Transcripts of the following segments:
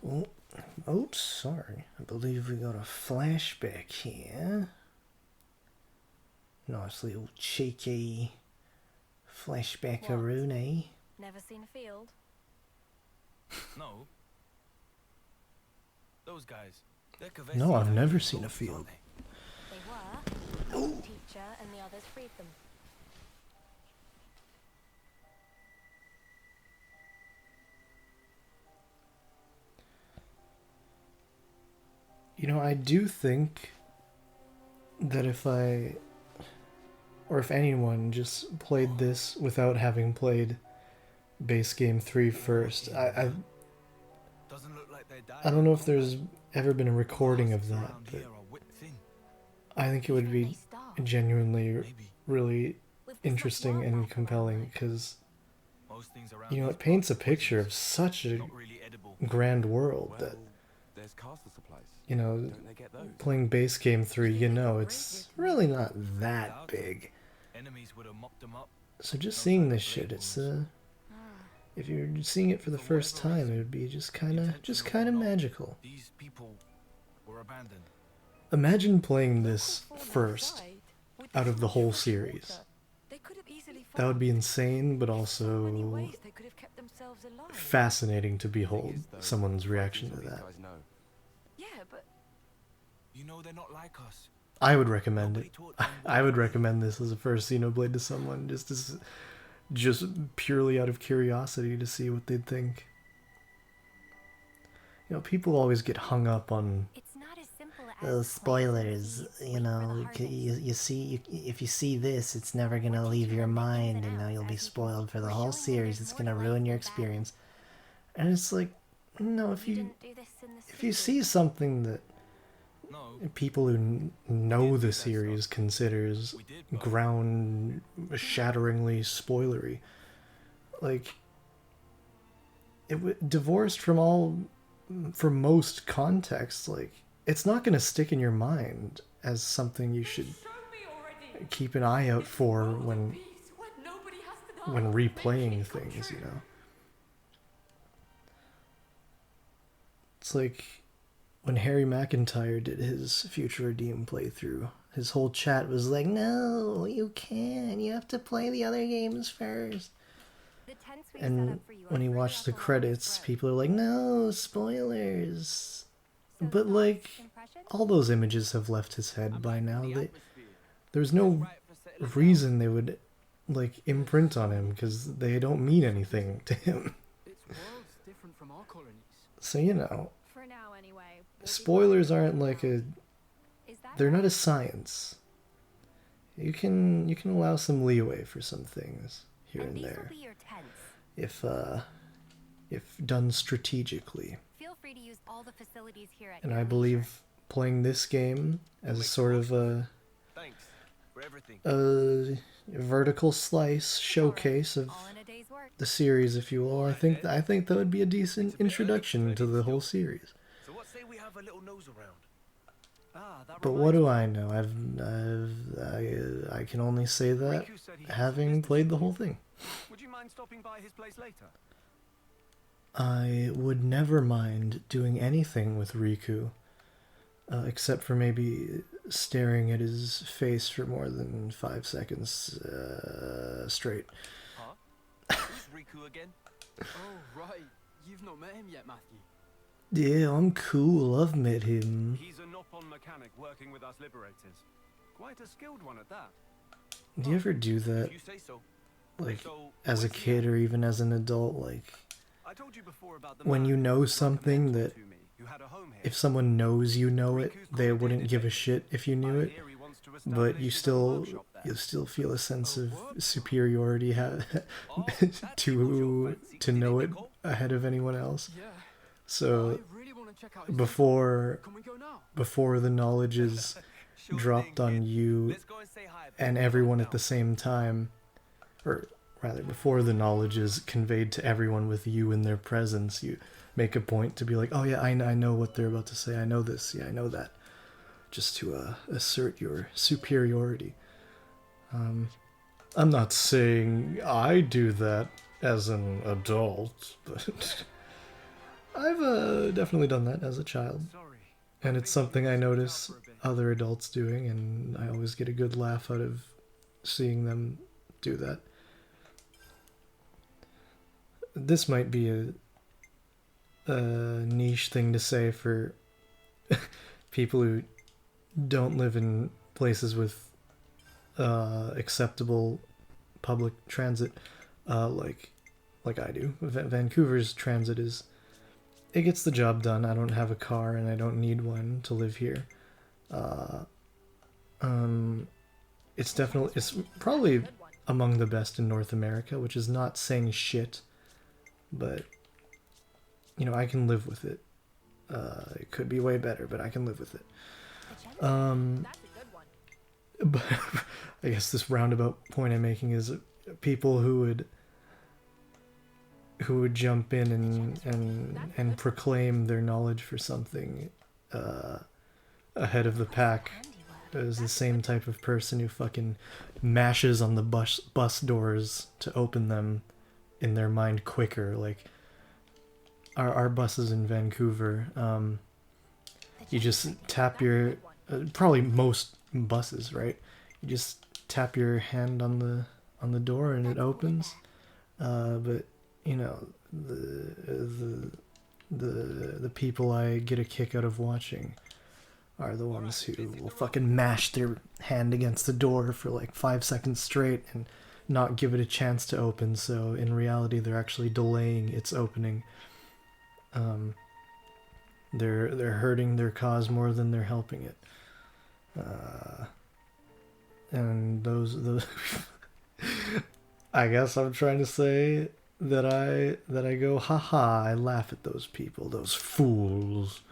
Oh, oh, sorry. I believe we got a flashback here. Nice little cheeky flashback-a-rooney. Never seen a field? No. Those guys. No, I've never seen a field. They were. Oh. The teacher and the others freed them. You know, I do think that if anyone just played this without having played base game 3 first, I don't know if there's ever been a recording of that, but I think it would be genuinely really interesting and compelling, because, you know, it paints a picture of such a grand world that, you know, playing base game 3, you know, it's really not that big. So just seeing this shit, it's if you're seeing it for the first time, it would be just kind of magical. Imagine playing this first out of the whole series. That would be insane, but also fascinating to behold someone's reaction to that. Yeah, but You know they're not like us. I would recommend it. I would recommend this as a first Xenoblade to someone, just purely out of curiosity to see what they'd think. You know, people always get hung up on it's not as simple as spoilers. You know, you see, if you see this, it's never gonna leave your mind, and now you'll be spoiled for the whole series. It's gonna ruin your experience. And it's like, no, if you see something that people who know the series considers ground-shatteringly spoilery, like, divorced from most contexts, like, it's not going to stick in your mind as something you should keep an eye out for when replaying things, you know. It's like when Harry McIntyre did his Future Redeem playthrough, his whole chat was like, no, you can't. You have to play the other games first. And when he watched the credits, people are like, no, spoilers. But, like, all those images have left his head by now. There's no reason they would, like, imprint on him, because they don't mean anything to him. So, you know, spoilers aren't like they're not a science. You can allow some leeway for some things here and there, if done strategically. And I believe playing this game as a sort of a vertical slice showcase of the series, if you will, I think that would be a decent introduction to the whole series. So what say we have a little nose around? But what do I know? I can only say that having played the whole thing. Would you mind stopping by his place later? I would never mind doing anything with Riku, except for maybe staring at his face for more than 5 seconds straight. Huh? Who's Riku again? Oh, right. You've not met him yet, Matthew. Yeah, I'm cool. I've met him. He's a Nopon mechanic working with us liberators. Quite a skilled one at that. Do you ever do that, If you say so. like, So, as a where's the kid end? or even as an adult? Like, I told you before about the when man you know who was like a something mentor that to me, who had a home here. if someone knows you know it, they wouldn't give a shit if you knew I it, hear he wants to but establish you his own still workshop there. feel a sense A of workshop? superiority Oh, that's to fancy. know Did it they call? ahead of anyone else. Yeah. So I really want to check out his before Can we go now? before the knowledge is Sure dropped thing, on kid. you Let's go and say hi and before we everyone go at the down. same time, or rather before the knowledge is conveyed to everyone with you in their presence, you make a point to be like, oh yeah, I know what they're about to say, I know this, yeah, I know that, just to assert your superiority. I'm not saying I do that as an adult, but I've definitely done that as a child. Sorry. And it's something I notice other adults doing, and I always get a good laugh out of seeing them do that. This might be a niche thing to say for people who don't live in places with acceptable public transit, like I do. Vancouver's transit is, it gets the job done. I don't have a car and I don't need one to live here. It's probably among the best in North America, which is not saying shit, but you know, I can live with it. It could be way better, but I can live with it. That's a good one. But I guess this roundabout point I'm making is people who would jump in and proclaim their knowledge for something ahead of the pack is the same type of person who fucking mashes on the bus doors to open them in their mind quicker. Like our buses in Vancouver, you just tap your probably most buses, right? You just tap your hand on the door and it opens. But you know, the people I get a kick out of watching are the ones who will fucking mash their hand against the door for like 5 seconds straight and not give it a chance to open. So in reality, they're actually delaying its opening. They're hurting their cause more than they're helping it. And those I guess I'm trying to say that I go, haha, I laugh at those people, those fools,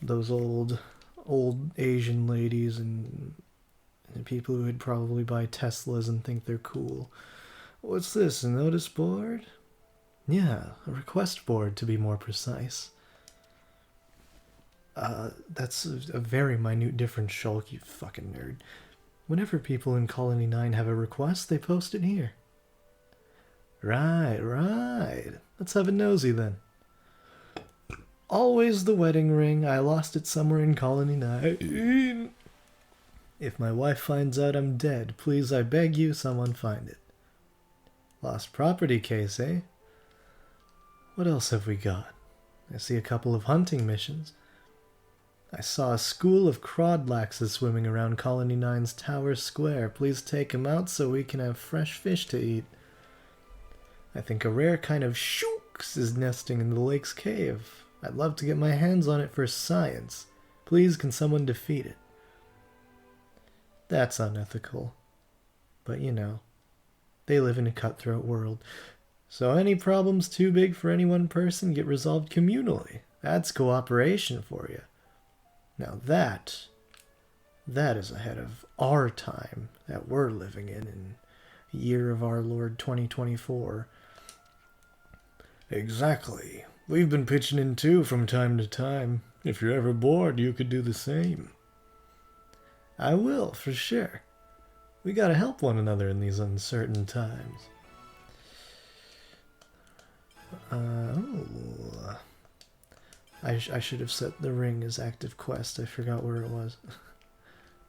those old Asian ladies and people who would probably buy Teslas and think they're cool. What's this, a notice board? Yeah, a request board to be more precise. That's a very minute difference, Shulk, you fucking nerd. Whenever people in Colony 9 have a request, they post it here. Right. Let's have a nosy then. Always the wedding ring. I lost it somewhere in Colony 9. If my wife finds out I'm dead, please, I beg you, someone find it. Lost property case, eh? What else have we got? I see a couple of hunting missions. I saw a school of crodlaxes swimming around Colony 9's Tower Square. Please take 'em out so we can have fresh fish to eat. I think a rare kind of shooks is nesting in the lake's cave. I'd love to get my hands on it for science. Please, can someone defeat it? That's unethical. But you know, they live in a cutthroat world. So any problems too big for any one person get resolved communally. That's cooperation for you. Now that is ahead of our time that we're living in year of our Lord 2024. Exactly. We've been pitching in too from time to time. If you're ever bored, you could do the same. I will, for sure. We gotta help one another in these uncertain times. I should have set the ring as active quest. I forgot where it was.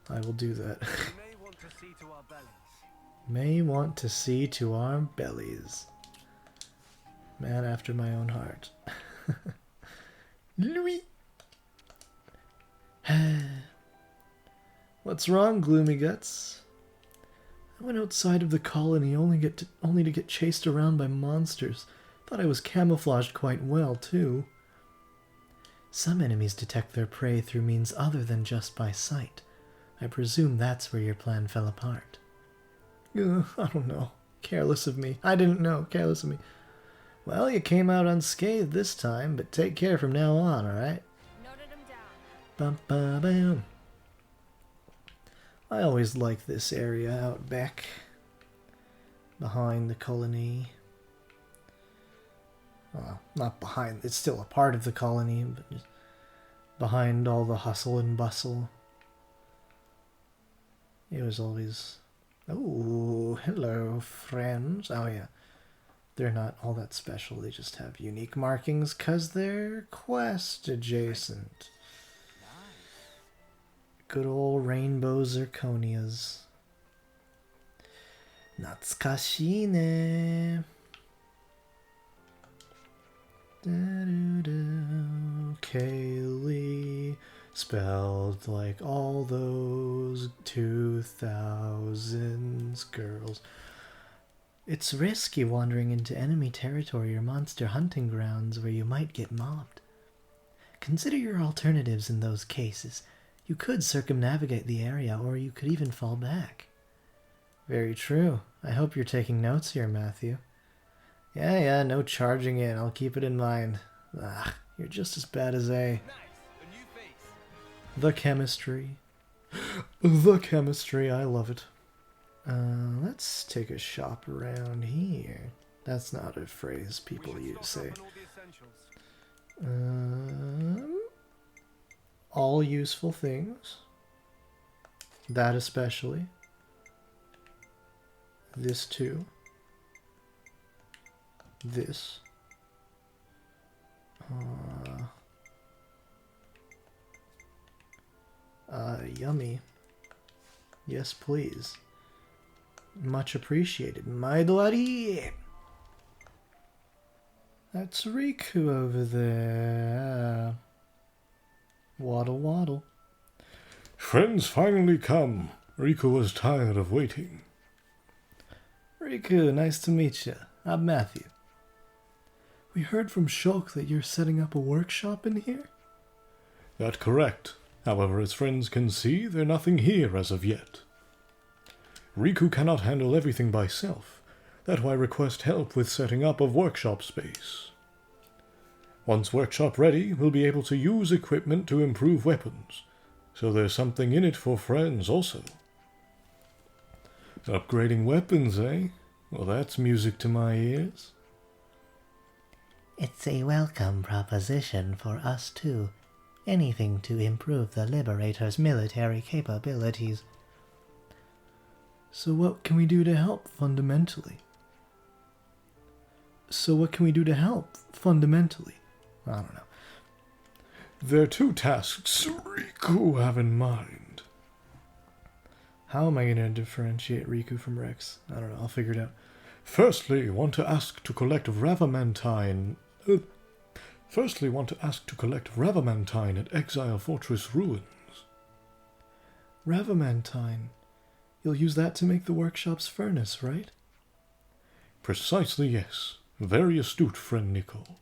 I will do that. May want to see to our bellies. May want to see to our bellies. Man after my own heart. Louis! What's wrong, Gloomy Guts? I went outside of the colony only to get chased around by monsters. Thought I was camouflaged quite well, too. Some enemies detect their prey through means other than just by sight. I presume that's where your plan fell apart. I don't know. Careless of me. I didn't know. Careless of me. Well, you came out unscathed this time, but take care from now on, alright? Noted him down. Bum ba bam. I always like this area out back. Behind the colony. Well, not behind, it's still a part of the colony, but just behind all the hustle and bustle. It was always... Oh, hello, friends. Oh, yeah. They're not all that special. They just have unique markings because they're quest adjacent. Good old rainbow zirconias. Natsukashi ne. Kaylee, spelled like all those 2000s girls. It's risky wandering into enemy territory or monster hunting grounds where you might get mobbed. Consider your alternatives in those cases. You could circumnavigate the area, or you could even fall back. Very true. I hope you're taking notes here, Matthew. Yeah, no charging in. I'll keep it in mind. You're just as bad as A. The chemistry. The chemistry, I love it. Let's take a shop around here. That's not a phrase people use, say. All useful things. That especially. This too. This. Yummy. Yes, please. Much appreciated. My bloody. That's Riku over there. Waddle waddle. Friends finally come. Riku was tired of waiting. Riku, nice to meet you. I'm Matthew. We heard from Shulk that you're setting up a workshop in here? That's correct. However, as friends can see, there's nothing here as of yet. Riku cannot handle everything by self. That's why I request help with setting up of workshop space. Once workshop ready, we'll be able to use equipment to improve weapons. So there's something in it for friends also. Upgrading weapons, eh? Well, that's music to my ears. It's a welcome proposition for us too. Anything to improve the Liberator's military capabilities. So what can we do to help fundamentally? I don't know. There are two tasks Riku have in mind. How am I going to differentiate Riku from Rex? I don't know. I'll figure it out. Firstly, want to ask to collect Ravamantine at Exile Fortress Ruins. Ravamantine. You'll use that to make the workshop's furnace, right? Precisely, yes. Very astute, friend Nicole.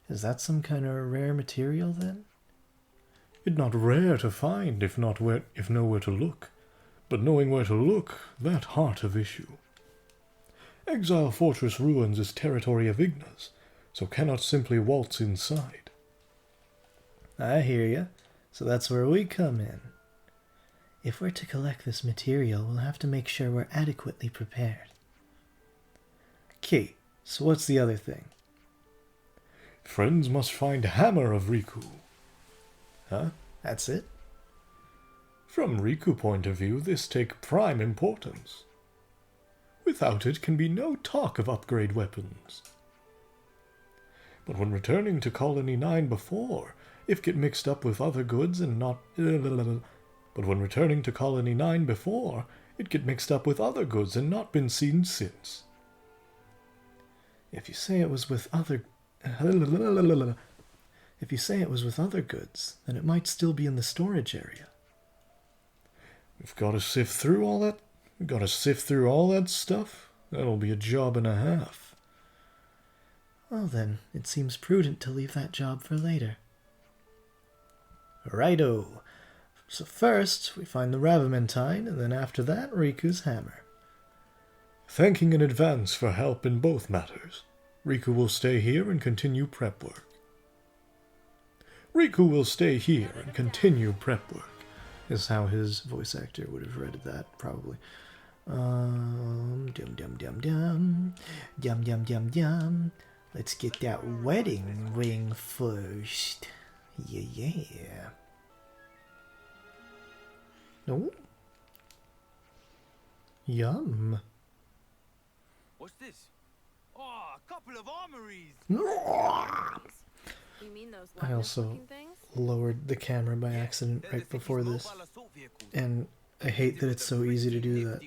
Is that some kind of rare material, then? It's not rare to find if nowhere to look. But knowing where to look, that heart of issue. Exile Fortress Ruins is territory of Ignas, so cannot simply waltz inside. I hear ya. So that's where we come in. If we're to collect this material, we'll have to make sure we're adequately prepared. Okay, so what's the other thing? Friends must find Hammer of Riku. Huh? That's it? From Riku point of view, this take prime importance. Without it can be no talk of upgrade weapons. But when returning to Colony 9 before, if get mixed up with other goods and not... But when returning to Colony 9 before, it get mixed up with other goods and not been seen since. If you say it was with other goods, then it might still be in the storage area. We've got to sift through all that. We've got to sift through all that stuff. That'll be a job and a half. Well then, it seems prudent to leave that job for later. Righto. So first, we find the Ravamantine, and then after that, Riku's hammer. Thanking in advance for help in both matters. Riku will stay here and continue prep work. Is how his voice actor would have read that, probably. Dum dum dum dum. Dum dum dum dum. Let's get that wedding ring first. Yeah. Oh. Yum. What's this? You mean those I also lightning-looking things? lowered the camera by accident right before this, and I hate that it's so easy to do that.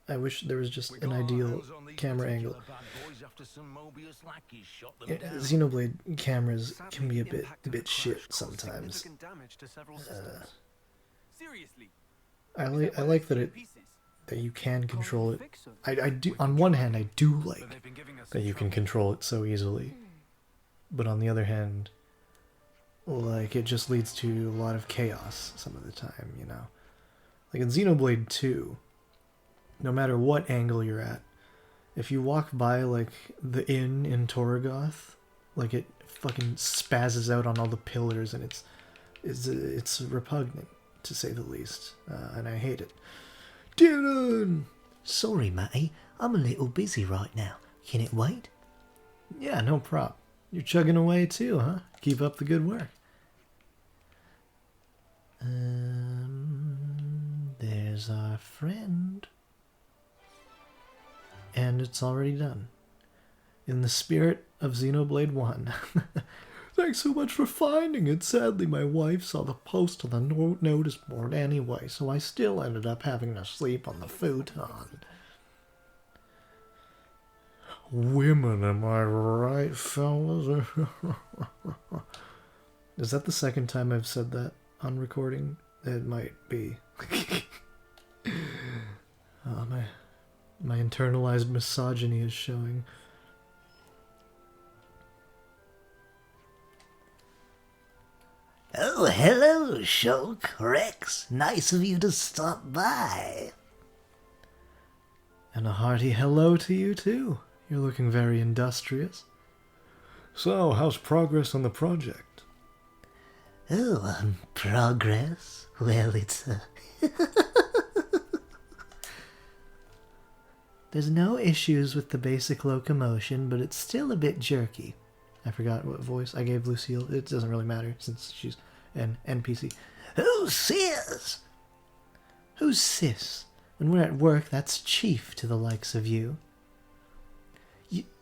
I wish there was just an ideal camera angle. Xenoblade cameras can be a bit shit sometimes. I like that you can control it. I do, on one hand, I do like that you can control it so easily, but on the other hand, like, it just leads to a lot of chaos some of the time, you know? Like in Xenoblade 2, no matter what angle you're at, if you walk by, like, the inn in Torgoth, like, it fucking spazzes out on all the pillars, and it's repugnant, to say the least, and I hate it. Dylan! Sorry, Matty. I'm a little busy right now. Can it wait? Yeah, no prob. You're chugging away too, huh? Keep up the good work. There's our friend. And it's already done. In the spirit of Xenoblade 1. Thanks so much for finding it. Sadly, my wife saw the post on the notice board anyway, so I still ended up having to sleep on the futon. Women, am I right, fellas? Is that the second time I've said that on recording? It might be. My internalized misogyny is showing. Oh, hello, Shulk, Rex. Nice of you to stop by. And a hearty hello to you too. You're looking very industrious. So, how's progress on the project? Oh, progress? Well, it's There's no issues with the basic locomotion, but it's still a bit jerky. I forgot what voice I gave Lucille. It doesn't really matter since she's an NPC. Who's sis? Who's sis? When we're at work, that's chief to the likes of you.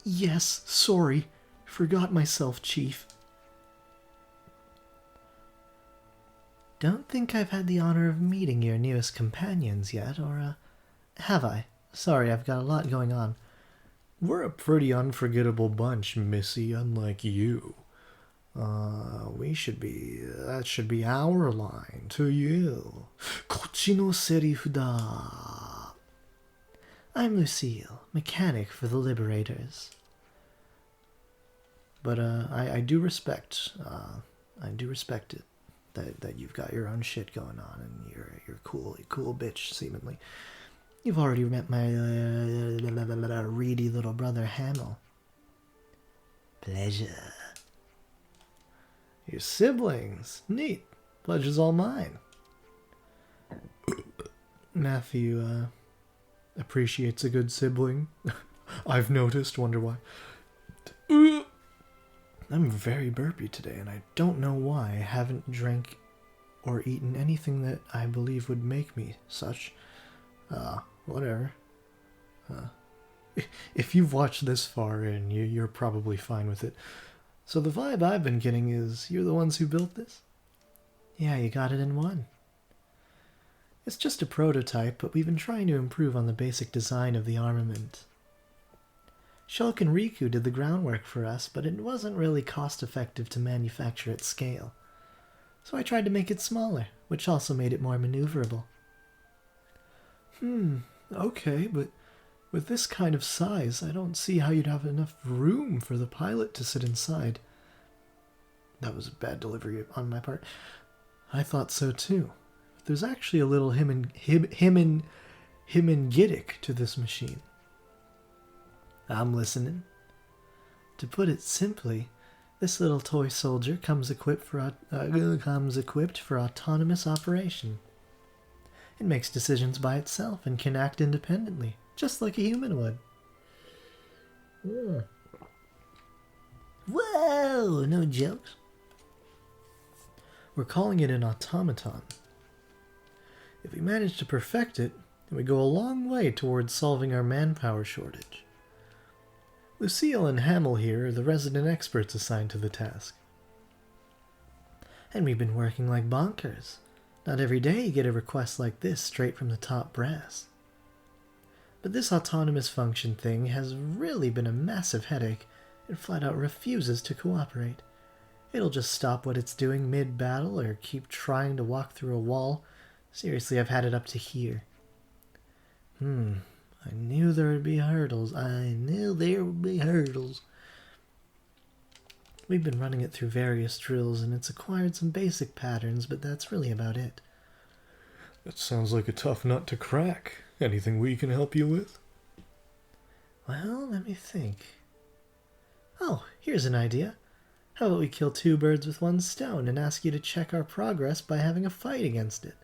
Yes, sorry. Forgot myself, chief. Don't think I've had the honor of meeting your newest companions yet, or, have I? Sorry, I've got a lot going on. We're a pretty unforgettable bunch, Missy, unlike you. That should be our line to you. Kochi no serifu da. I'm Lucille, mechanic for the Liberators. But, I do respect it. That you've got your own shit going on, and you're cool bitch, seemingly. You've already met my reedy little brother Hamill. Pleasure. Your siblings. Neat. Pleasure's all mine. Matthew, appreciates a good sibling. I've noticed, wonder why. I'm very burpy today, and I don't know why. I haven't drank or eaten anything that I believe would make me such. Whatever. If you've watched this far in, you're probably fine with it. So the vibe I've been getting is, you're the ones who built this? Yeah, you got it in one. It's just a prototype, but we've been trying to improve on the basic design of the armament. Shulk and Riku did the groundwork for us, but it wasn't really cost-effective to manufacture at scale. So I tried to make it smaller, which also made it more maneuverable. Okay, but with this kind of size, I don't see how you'd have enough room for the pilot to sit inside. That was a bad delivery on my part. I thought so too. There's actually a little himengiddick to this machine. I'm listening. To put it simply, this little toy soldier comes equipped for autonomous operation. It makes decisions by itself and can act independently, just like a human would. Whoa, no jokes. We're calling it an automaton. If we manage to perfect it, then we go a long way towards solving our manpower shortage. Lucille and Hamill here are the resident experts assigned to the task. And we've been working like bonkers. Not every day you get a request like this straight from the top brass. But this autonomous function thing has really been a massive headache. It flat out refuses to cooperate. It'll just stop what it's doing mid-battle or keep trying to walk through a wall. Seriously, I've had it up to here. I knew there would be hurdles. We've been running it through various drills and it's acquired some basic patterns, but that's really about it. That sounds like a tough nut to crack. Anything we can help you with? Well, let me think. Oh, here's an idea. How about we kill two birds with one stone and ask you to check our progress by having a fight against it?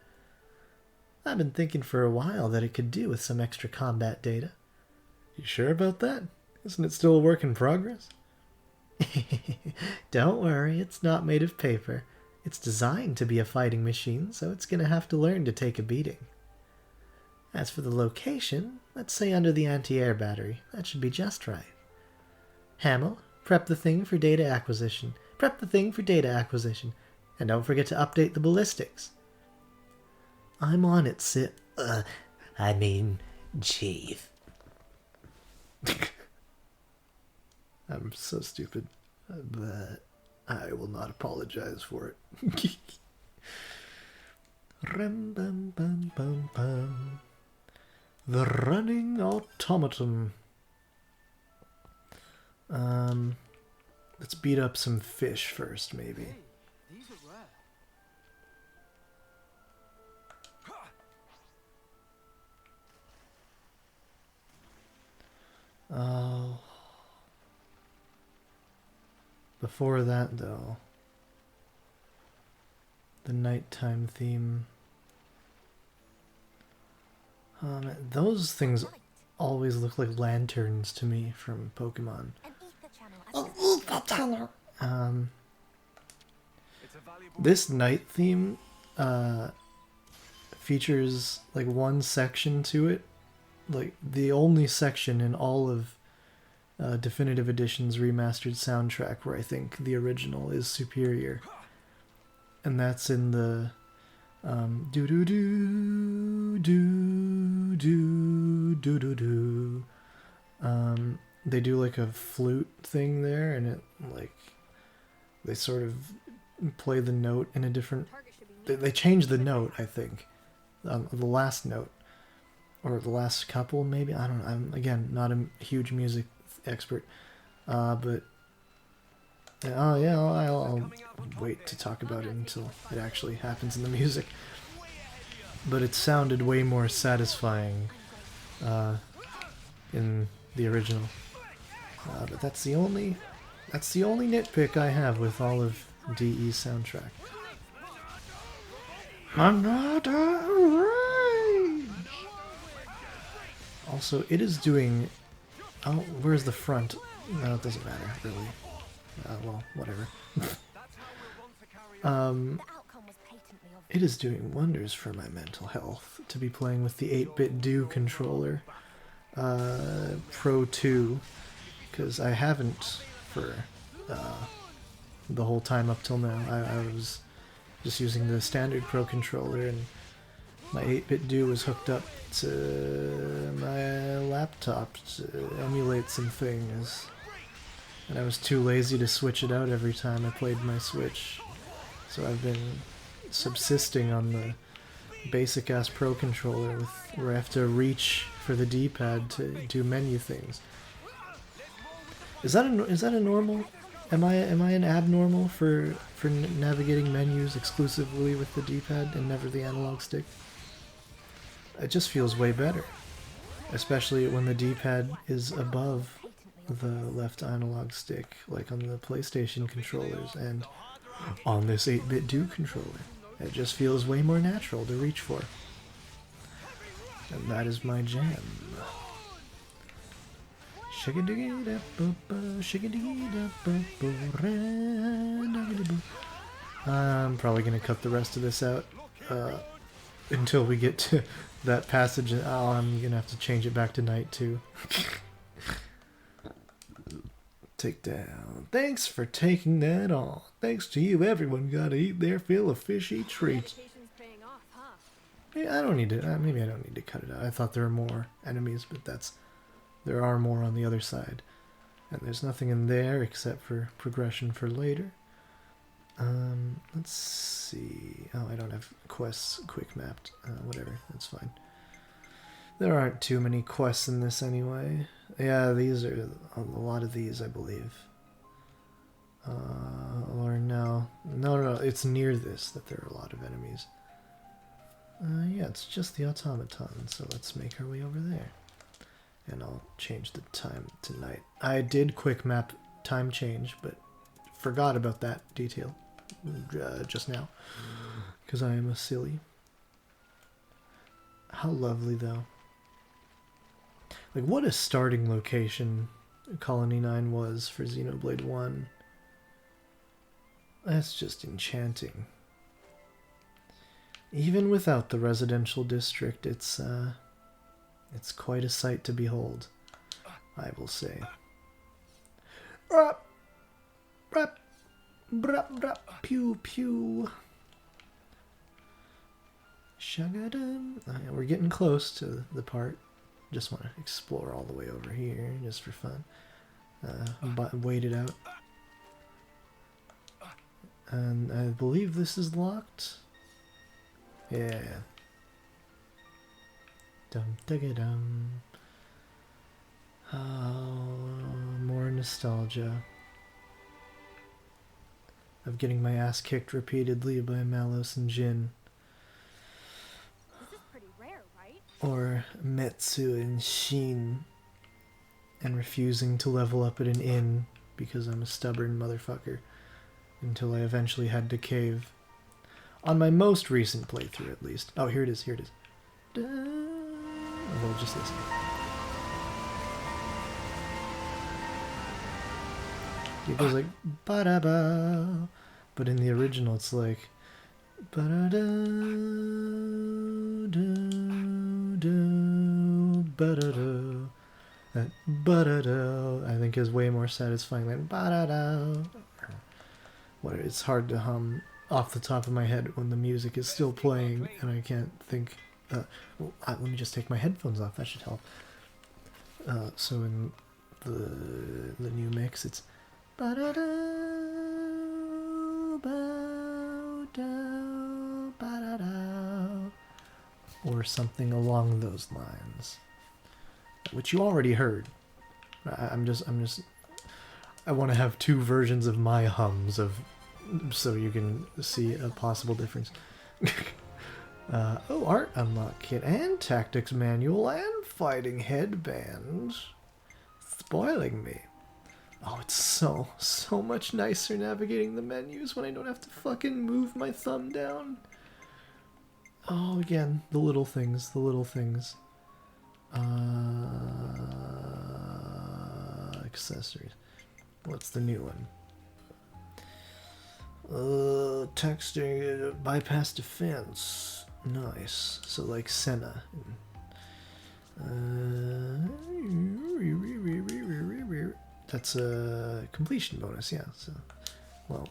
I've been thinking for a while that it could do with some extra combat data. You sure about that? Isn't it still a work in progress? Don't worry, it's not made of paper. It's designed to be a fighting machine, so it's going to have to learn to take a beating. As for the location, let's say under the anti-air battery. That should be just right. Hamill, prep the thing for data acquisition. And don't forget to update the ballistics. I'm on it, Chief. I'm so stupid, but I will not apologize for it. Rum, bum, bum, bum, bum. The running automaton. Let's beat up some fish first, maybe. Hey, these are rare. Oh. Before that, though, the nighttime theme. Those things always look like lanterns to me from Pokemon. This night theme features like one section to it, like the only section in all of Definitive Edition's remastered soundtrack where I think the original is superior, and that's in the do do do do do do do do. They do like a flute thing there, and it like they sort of play the note in a different. They change the note, I think, the last note or the last couple, maybe. I don't know. I'm again not a huge music expert, but I'll wait to talk about it until it actually happens in the music. But it sounded way more satisfying in the original. But that's the only nitpick I have with all of DE's soundtrack. Another rage. Also, it is doing. Oh, where's the front? No, it doesn't matter, really. Well, whatever. It is doing wonders for my mental health to be playing with the 8-bit Do controller, Pro 2, because I haven't for the whole time up till now. I was just using the standard Pro controller, and my 8-bit Do was hooked up to my laptop to emulate some things, and I was too lazy to switch it out every time I played my Switch, so I've been subsisting on the basic ass Pro controller where I have to reach for the D-pad to do menu things. Is that a normal? Am I an abnormal for navigating menus exclusively with the D-pad and never the analog stick? It just feels way better, especially when the D-pad is above the left analog stick, like on the PlayStation controllers and on this 8-bit Do controller. It just feels way more natural to reach for. And that is my jam. I'm probably going to cut the rest of this out until we get to that passage. Oh, I'm going to have to change it back to night too. Take down. Thanks for taking that on. Thanks to you, everyone got to eat their fill of fishy treats. Meditation's paying off, huh? Yeah, I don't need to. Maybe I don't need to cut it out. I thought there were more enemies, but there are more on the other side, and there's nothing in there except for progression for later. Let's see. Oh, I don't have quests quick mapped. Whatever, that's fine. There aren't too many quests in this anyway. Yeah, these are a lot of these, I believe. Or no, it's near this that there are a lot of enemies. Yeah, it's just the automaton, so let's make our way over there. And I'll change the time to night. I did quick map time change, but forgot about that detail just now, because I am a silly. How lovely, though. Like, what a starting location Colony 9 was for Xenoblade 1. That's just enchanting. Even without the residential district, it's quite a sight to behold, I will say. Pew pew. Shagadum. We're getting close to the part. Just want to explore all the way over here, just for fun. Wait it out. And I believe this is locked. Yeah. Dum digga dum. Oh, more nostalgia of getting my ass kicked repeatedly by Malos and Jin. This is pretty rare, right? Or Metsu and Shin, and refusing to level up at an inn because I'm a stubborn motherfucker, until I eventually had to cave. On my most recent playthrough, at least. Oh, here it is, here it is. Oh, well, just listen. It goes like ba-da-ba, but in the original it's like ba-da-da-do, ba-da-do. That ba-da-do, I think, is way more satisfying than ba-da-do. It's hard to hum off the top of my head when the music is still playing and I can't think. Let me just take my headphones off, that should help. So in the new mix, it's ba-da-do, ba-do, ba-da-do, or something along those lines, which you already heard. I want to have two versions of my hums so you can see a possible difference. Art unlock kit and tactics manual and fighting headband. Spoiling me. Oh, it's so much nicer navigating the menus when I don't have to fucking move my thumb down. Oh, again, the little things, the little things. Accessories. What's the new one? Texting bypass defense. Nice. So like Senna. That's a completion bonus, yeah. So, well,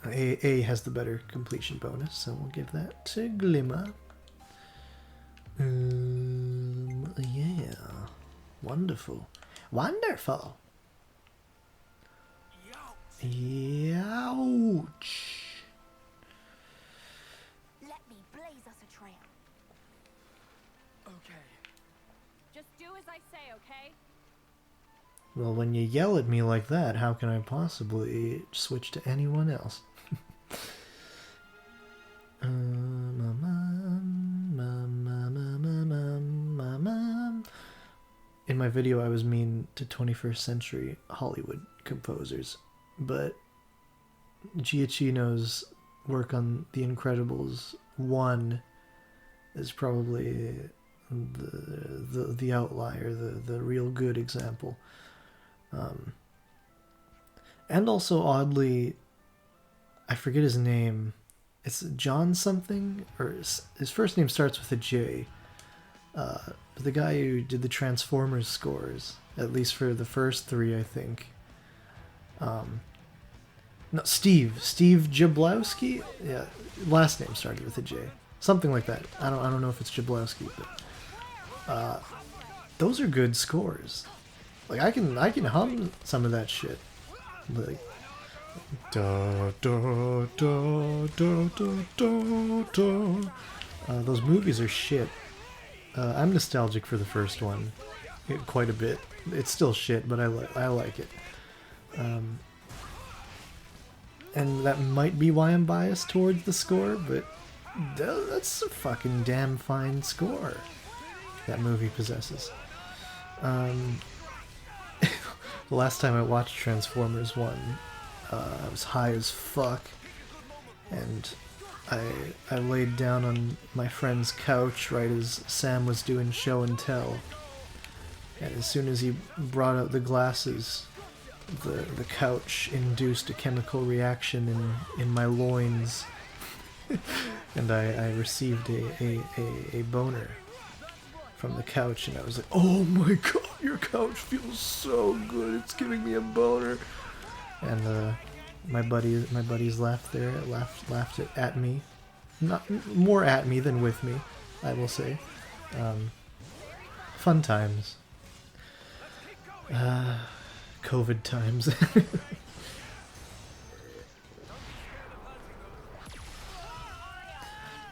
A has the better completion bonus, so we'll give that to Glimmer. Yeah. Wonderful. Wonderful. Ouch. Let me blaze us a trail. Okay. Just do as I say, okay? Well, when you yell at me like that, how can I possibly switch to anyone else? In my video, I was mean to 21st century Hollywood composers, but Giacchino's work on The Incredibles 1 is probably the outlier, the real good example. And also, oddly, I forget his name. It's John something, or his first name starts with a J. But the guy who did the Transformers scores, at least for the first three, I think, No, Steve Jablowski. Yeah, last name started with a J, something like that. I don't know if it's Jablowski, but those are good scores. Like I can hum some of that shit. Like da da da da da da da. Those movies are shit. I'm nostalgic for the first one, quite a bit. It's still shit, but I like it. And that might be why I'm biased towards the score, but that's a fucking damn fine score that movie possesses. The last time I watched Transformers 1, I was high as fuck, and I laid down on my friend's couch right as Sam was doing show and tell, and as soon as he brought out the glasses, the couch induced a chemical reaction in my loins, and I received a boner from the couch, and I was like, oh my god, your couch feels so good, it's giving me a boner. And my buddies laughed at me, not more at me than with me, I will say. Fun times. COVID times.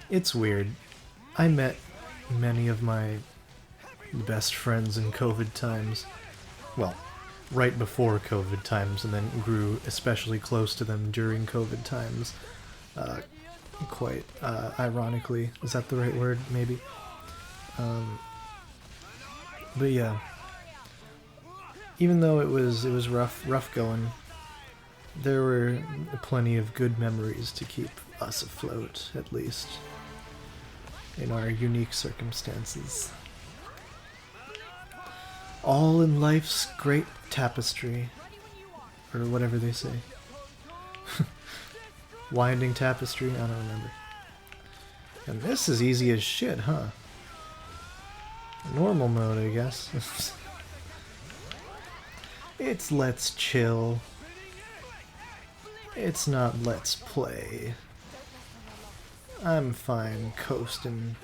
It's weird. I met many of my best friends in COVID times. Well, right before COVID times, and then grew especially close to them during COVID times. Quite ironically. Is that the right word? Maybe. But yeah. Even though it was rough going, there were plenty of good memories to keep us afloat, at least, in our unique circumstances. All in life's great tapestry, or whatever they say. Winding tapestry? I don't remember. And this is easy as shit, huh? Normal mode, I guess. It's let's chill. It's not let's play. I'm fine coasting.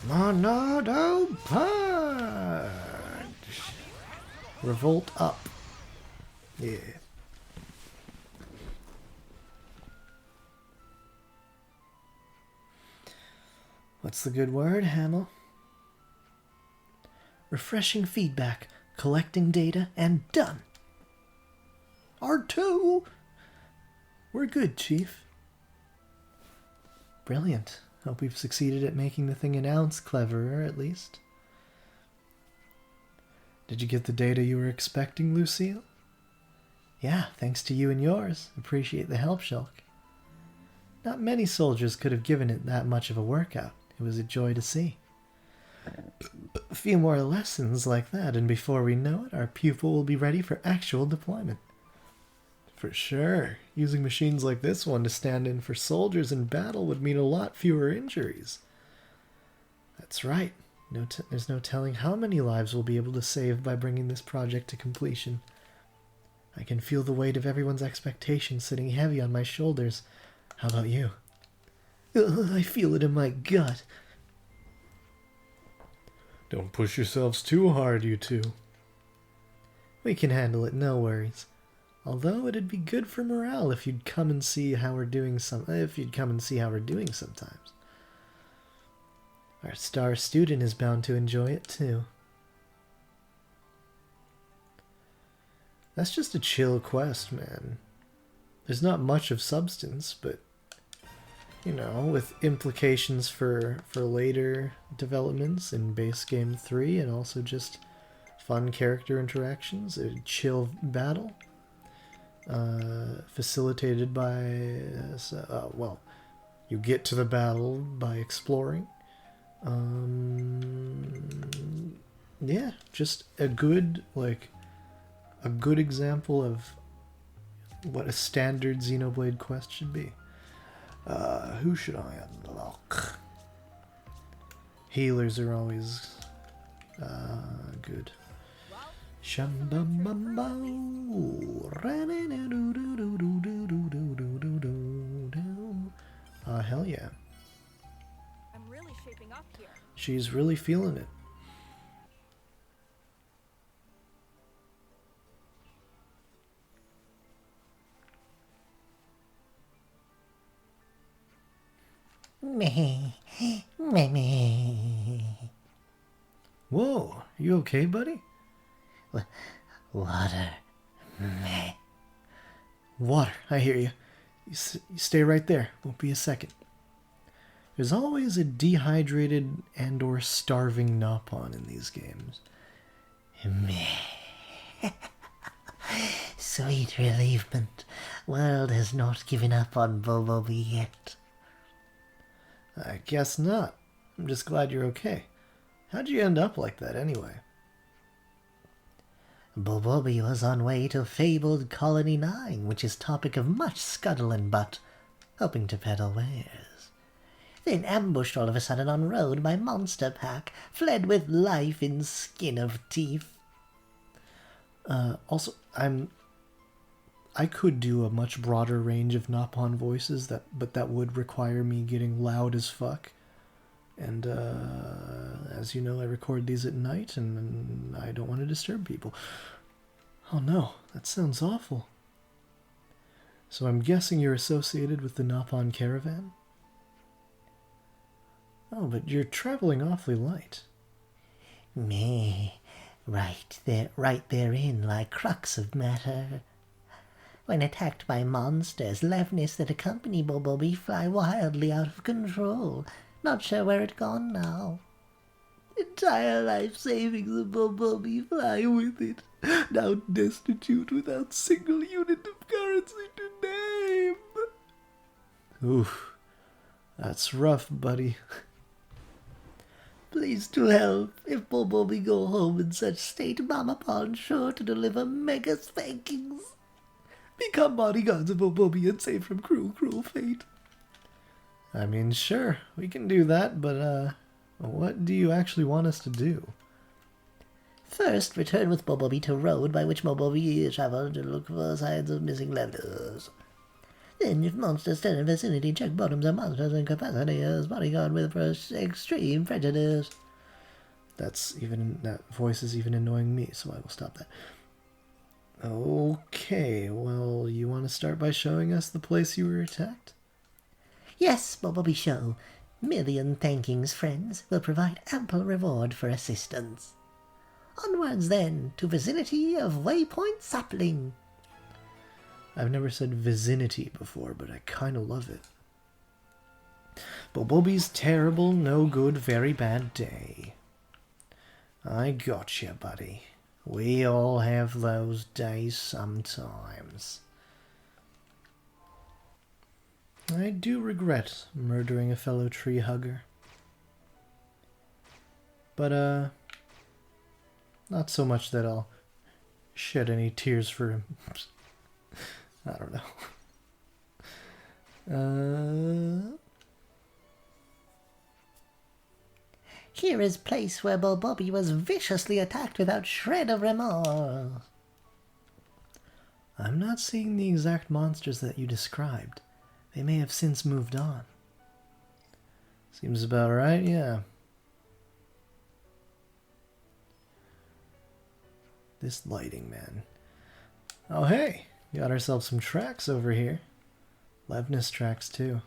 Monado Punch! Revolt up. Yeah. What's the good word, Hamel? Refreshing feedback, collecting data, and done. R2! We're good, Chief. Brilliant. Hope we've succeeded at making the thing an ounce cleverer, at least. Did you get the data you were expecting, Lucille? Yeah, thanks to you and yours. Appreciate the help, Shulk. Not many soldiers could have given it that much of a workout. It was a joy to see. A few more lessons like that, and before we know it, our pupil will be ready for actual deployment. For sure. Using machines like this one to stand in for soldiers in battle would mean a lot fewer injuries. That's right. There's no telling how many lives we'll be able to save by bringing this project to completion. I can feel the weight of everyone's expectations sitting heavy on my shoulders. How about you? I feel it in my gut. Don't push yourselves too hard, you two. We can handle it, no worries. Although it'd be good for morale if you'd come and see how we're doing sometimes. Our star student is bound to enjoy it too. That's just a chill quest, man. There's not much of substance, but you know, with implications for later developments in base game 3, and also just fun character interactions, a chill battle. Facilitated by, well, you get to the battle by exploring. Yeah, just a good example of what a standard Xenoblade quest should be. Who should I unlock? Healers are always good. Hell yeah. I'm really shaping up here. She's really feeling it. Me, me. Whoa, you okay, buddy? Water, me. Water, I hear you. You stay right there. Won't be a second. There's always a dehydrated and or starving Napon in these games. Me. Sweet relievement. World has not given up on Bobobi yet. I guess not. I'm just glad you're okay. How'd you end up like that anyway? Bobobi was on way to fabled Colony 9, which is topic of much scuttle and butt, hoping to peddle wares. Then ambushed all of a sudden on road by monster pack, fled with life in skin of teeth. Also, I could do a much broader range of Napon voices, but that would require me getting loud as fuck. And as you know, I record these at night, and I don't want to disturb people. Oh no, that sounds awful. So I'm guessing you're associated with the Napon caravan? Oh, but you're traveling awfully light. Me, right therein lie crux of matter. When attacked by monsters, leftness that accompany Bobobi fly wildly out of control. Not sure where it gone now. Entire life savings of Bobobi fly with it. Now destitute without single unit of currency to name. Oof, that's rough, buddy. Please to help. If Bobobi go home in such state, Mama Pond sure to deliver mega spankings. Become bodyguards of Bobobi and save from cruel, cruel fate. I mean, sure, we can do that, but what do you actually want us to do? First, return with Bobobi to road by which Bobobi traveled to look for signs of missing levelers. Then, if monsters stand in vicinity, check bottoms and monsters in capacity as bodyguard with extreme prejudice. That voice is even annoying me, so I will stop that. Okay, well, you want to start by showing us the place you were attacked? Yes, Bobobi show. Million thankings, friends, will provide ample reward for assistance. Onwards, then, to vicinity of Waypoint Sapling. I've never said vicinity before, but I kind of love it. Bobobi's terrible, no good, very bad day. I gotcha, buddy. We all have those days sometimes. I do regret murdering a fellow tree hugger. But, not so much that I'll shed any tears for him. I don't know. Here is place where Bobobi was viciously attacked without shred of remorse. I'm not seeing the exact monsters that you described. They may have since moved on. Seems about right, yeah. This lighting, man. Oh, hey! Got ourselves some tracks over here. Levness tracks, too.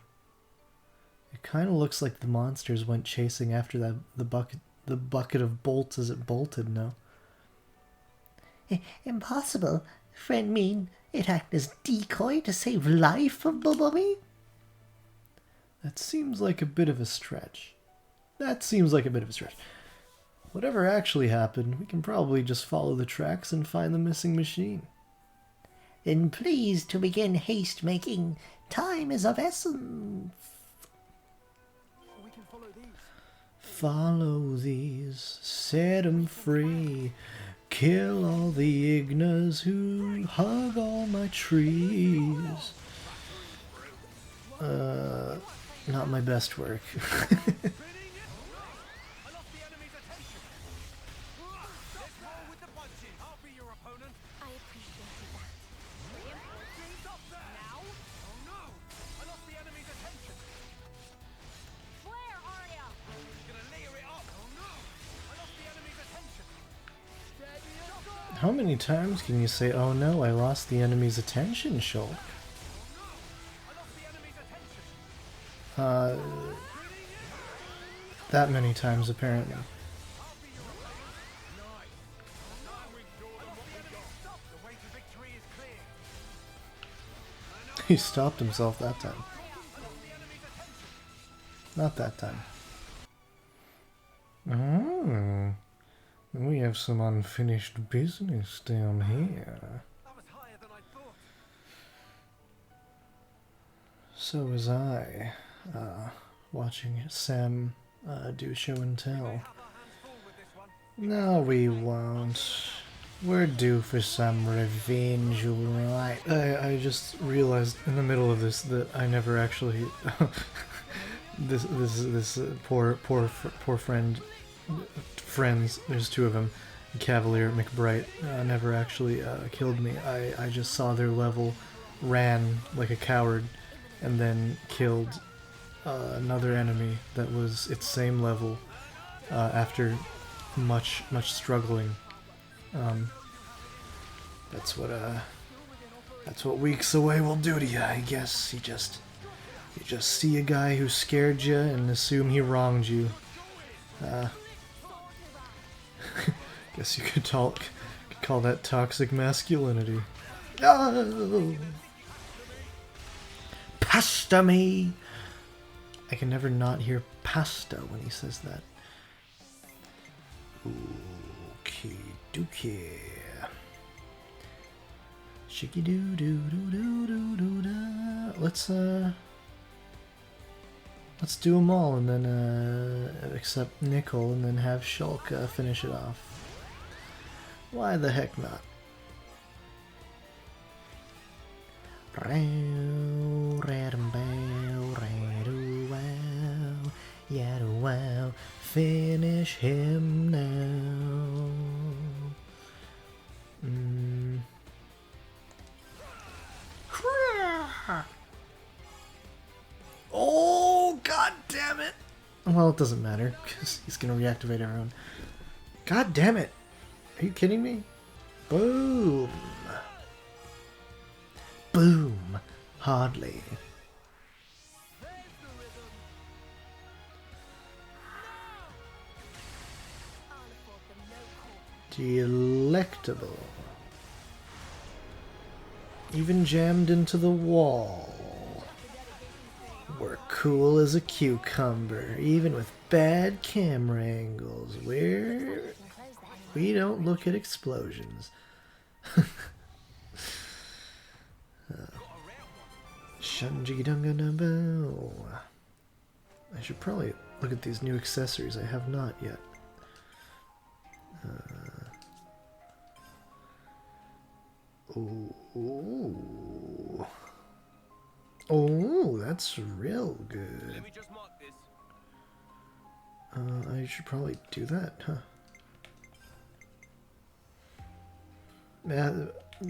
It kind of looks like the monsters went chasing after the bucket of bolts as it bolted, no? Impossible. Friend mean it acted as decoy to save life of Bobobi? That seems like a bit of a stretch. Whatever actually happened, we can probably just follow the tracks and find the missing machine. Then please to begin haste making. Time is of essence. We can follow these. Follow these, set 'em free. Kill all the ignas who hug all my trees. Not my best work. How many times can you say, oh no, I lost the enemy's attention, Shulk? That many times, apparently. He stopped himself that time. Not that time. Oh, we have some unfinished business down here. So was I, watching Sam do show and tell. No, we won't. We're due for some revenge, alright. I just realized in the middle of this that I never actually this poor friends. There's two of them. Cavalier McBrite never actually killed me. I just saw their level, ran like a coward, and then killed another enemy that was its same level after much struggling. That's what weeks away will do to you, I guess. You just see a guy who scared you and assume he wronged you. Guess you could call that toxic masculinity. Oh! Pasta me! I can never not hear pasta when he says that. Okie dokie. Shicky doo doo doo doo doo doo da. Let's do them all and then except Nickel and then have Shulk finish it off. Why the heck not? Finish him now. Oh, god damn it! Well, it doesn't matter, because he's gonna reactivate everyone. God damn it! Are you kidding me? Boom! Boom! Hardly. Delectable. Even jammed into the wall. We're cool as a cucumber, even with bad camera angles. We don't look at explosions. I should probably look at these new accessories. I have not yet. Oh, that's real good. Let me just mark this. I should probably do that, huh?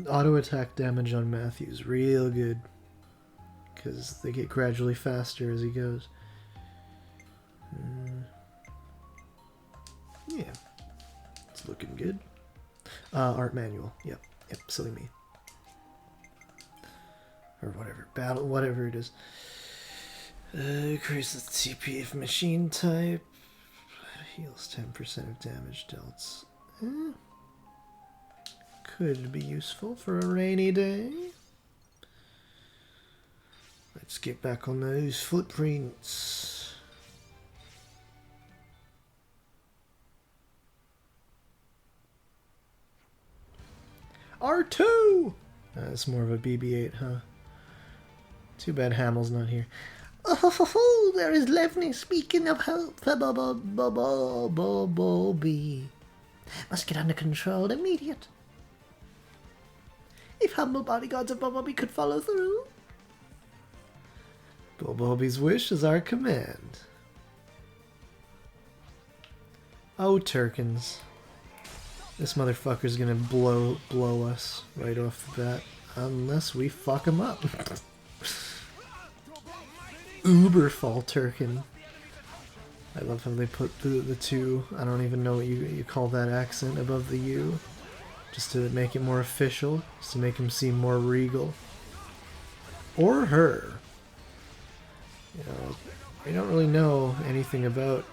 Auto attack damage on Matthew's real good, because they get gradually faster as he goes. Yeah, it's looking good. Art manual. Yep, silly me. Or whatever, battle, whatever it is. Increases TP if machine type. Heals 10% of damage dealt. Could be useful for a rainy day. Let's get back on those footprints. R2! That's more of a BB-8, huh? Too bad Hamel's not here. Oh, there is Levny speaking of hope for Bobby. Must get under control immediate. If humble bodyguards of Bobby could follow through. Bobby's wish is our command. Oh, Turkins. This motherfucker's gonna blow us right off the bat. Unless we fuck him up. Uberfall Turkin. I love how they put the two, I don't even know what you call that accent above the U. just to make it more official, just to make him seem more regal. Or her. You know, we don't really know anything about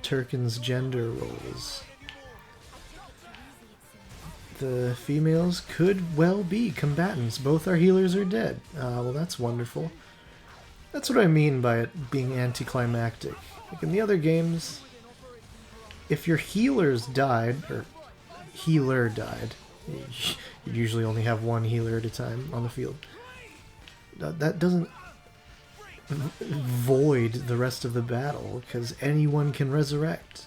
Turkin's gender roles. The females could well be combatants. Both our healers are dead. Well, that's wonderful. That's what I mean by it being anticlimactic. Like in the other games, if your healers died, or healer died, you usually only have one healer at a time on the field. That doesn't void the rest of the battle, because anyone can resurrect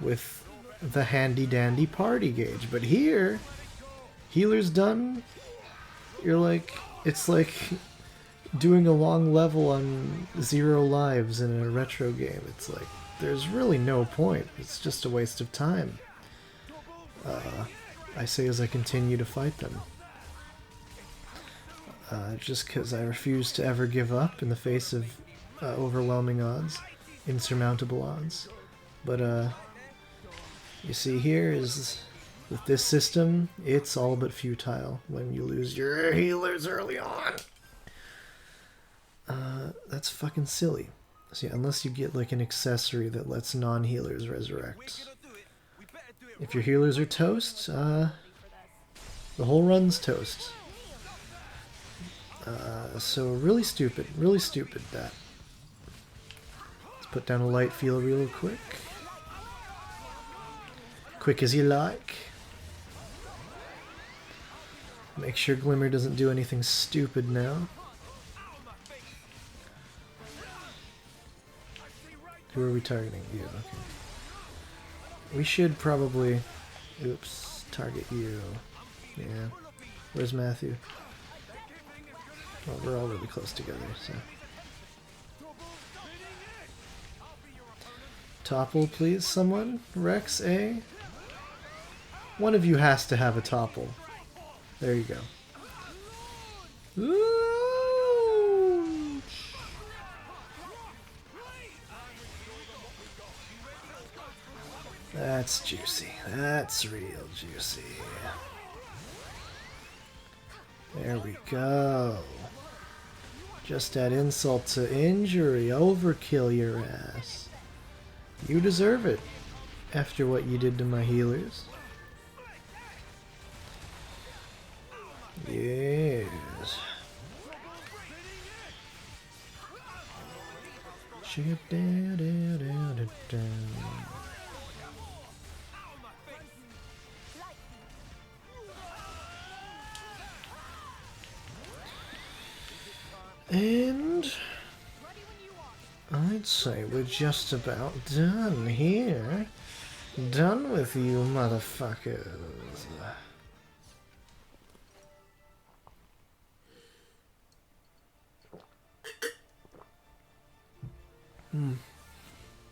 with the handy-dandy party gauge. But here, healer's done, you're like, it's like doing a long level on 0 lives in a retro game. It's like, there's really no point. It's just a waste of time. I say as I continue to fight them. Just because I refuse to ever give up in the face of overwhelming odds, insurmountable odds. But you see here is, with this system, it's all but futile when you lose your healers early on. That's fucking silly. So yeah, unless you get like an accessory that lets non-healers resurrect. If your healers are toast, the whole run's toast. So really stupid that. Let's put down a light feel real quick. Quick as you like. Make sure Glimmer doesn't do anything stupid now. Who are we targeting? You, okay. We should probably... Oops, target you. Yeah. Where's Matthew? Well, we're all really close together, so... Topple, please, someone? Rex, A? One of you has to have a topple. There you go. Ooh. That's juicy. That's real juicy. There we go. Just add insult to injury. Overkill your ass. You deserve it. After what you did to my healers. Yes. Ship down, down, down, down. And I'd say we're just about done here. Done with you, motherfuckers.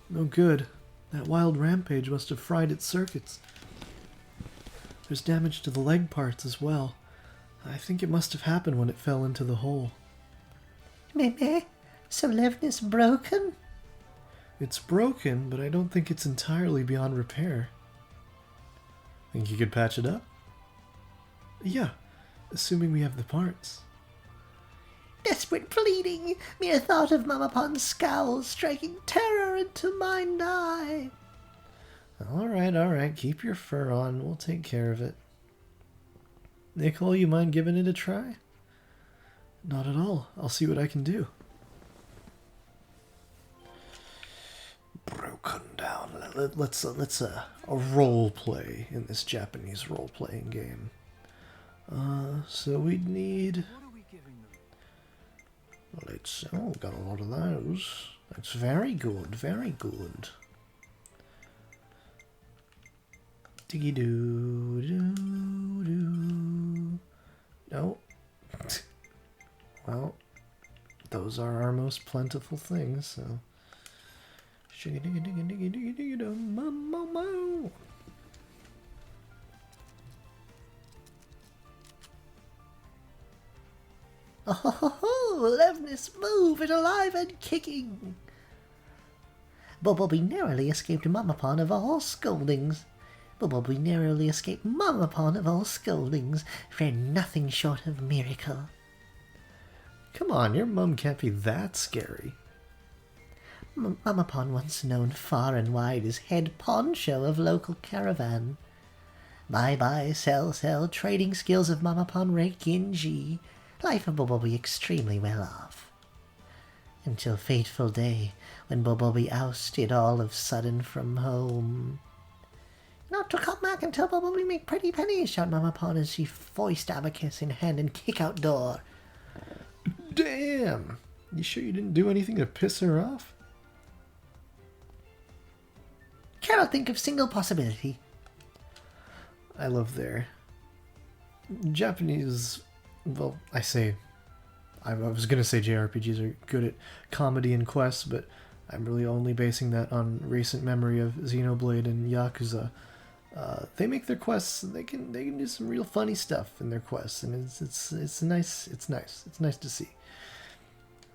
No good. That wild rampage must have fried its circuits. There's damage to the leg parts as well. I think it must have happened when it fell into the hole. Meh. So Levna's broken? It's broken, but I don't think it's entirely beyond repair. Think you could patch it up? Yeah, assuming we have the parts. Desperate pleading, mere thought of Mamapon's scowl striking terror into mine eye. Alright, keep your fur on, we'll take care of it. Nicole, you mind giving it a try? Not at all, I'll see what I can do. Broken down. Let's a role play in this Japanese role playing game. So we'd need... Let's... Oh, got a lot of those. That's very good, very good. Diggy doo doo doo. No. Well, those are our most plentiful things, so... Shiggy diggy diggy diggy diggy diggy dum mum mum mum. Oh, Levnis, move it alive and kicking. Bobby narrowly escaped Mamapon of all scoldings, Bumblebee narrowly escaped Mamapon of all scoldings for nothing short of miracle. Come on, your mum can't be that scary. Mamapon once known far and wide as head poncho of local caravan. Buy, sell, trading skills of Mamapon rake in G. Life of Bumblebee extremely well off. Until fateful day, when Bumblebee ousted all of sudden from home. Not to come back until Bumblebee make pretty pennies, shout Mamapon as she foist abacus in hand and kick out door. Damn! You sure you didn't do anything to piss her off? Cannot think of single possibility. I love their Japanese, well, I was going to say JRPGs are good at comedy and quests, but I'm really only basing that on recent memory of Xenoblade and Yakuza. They make their quests, they can do some real funny stuff in their quests, and it's nice to see.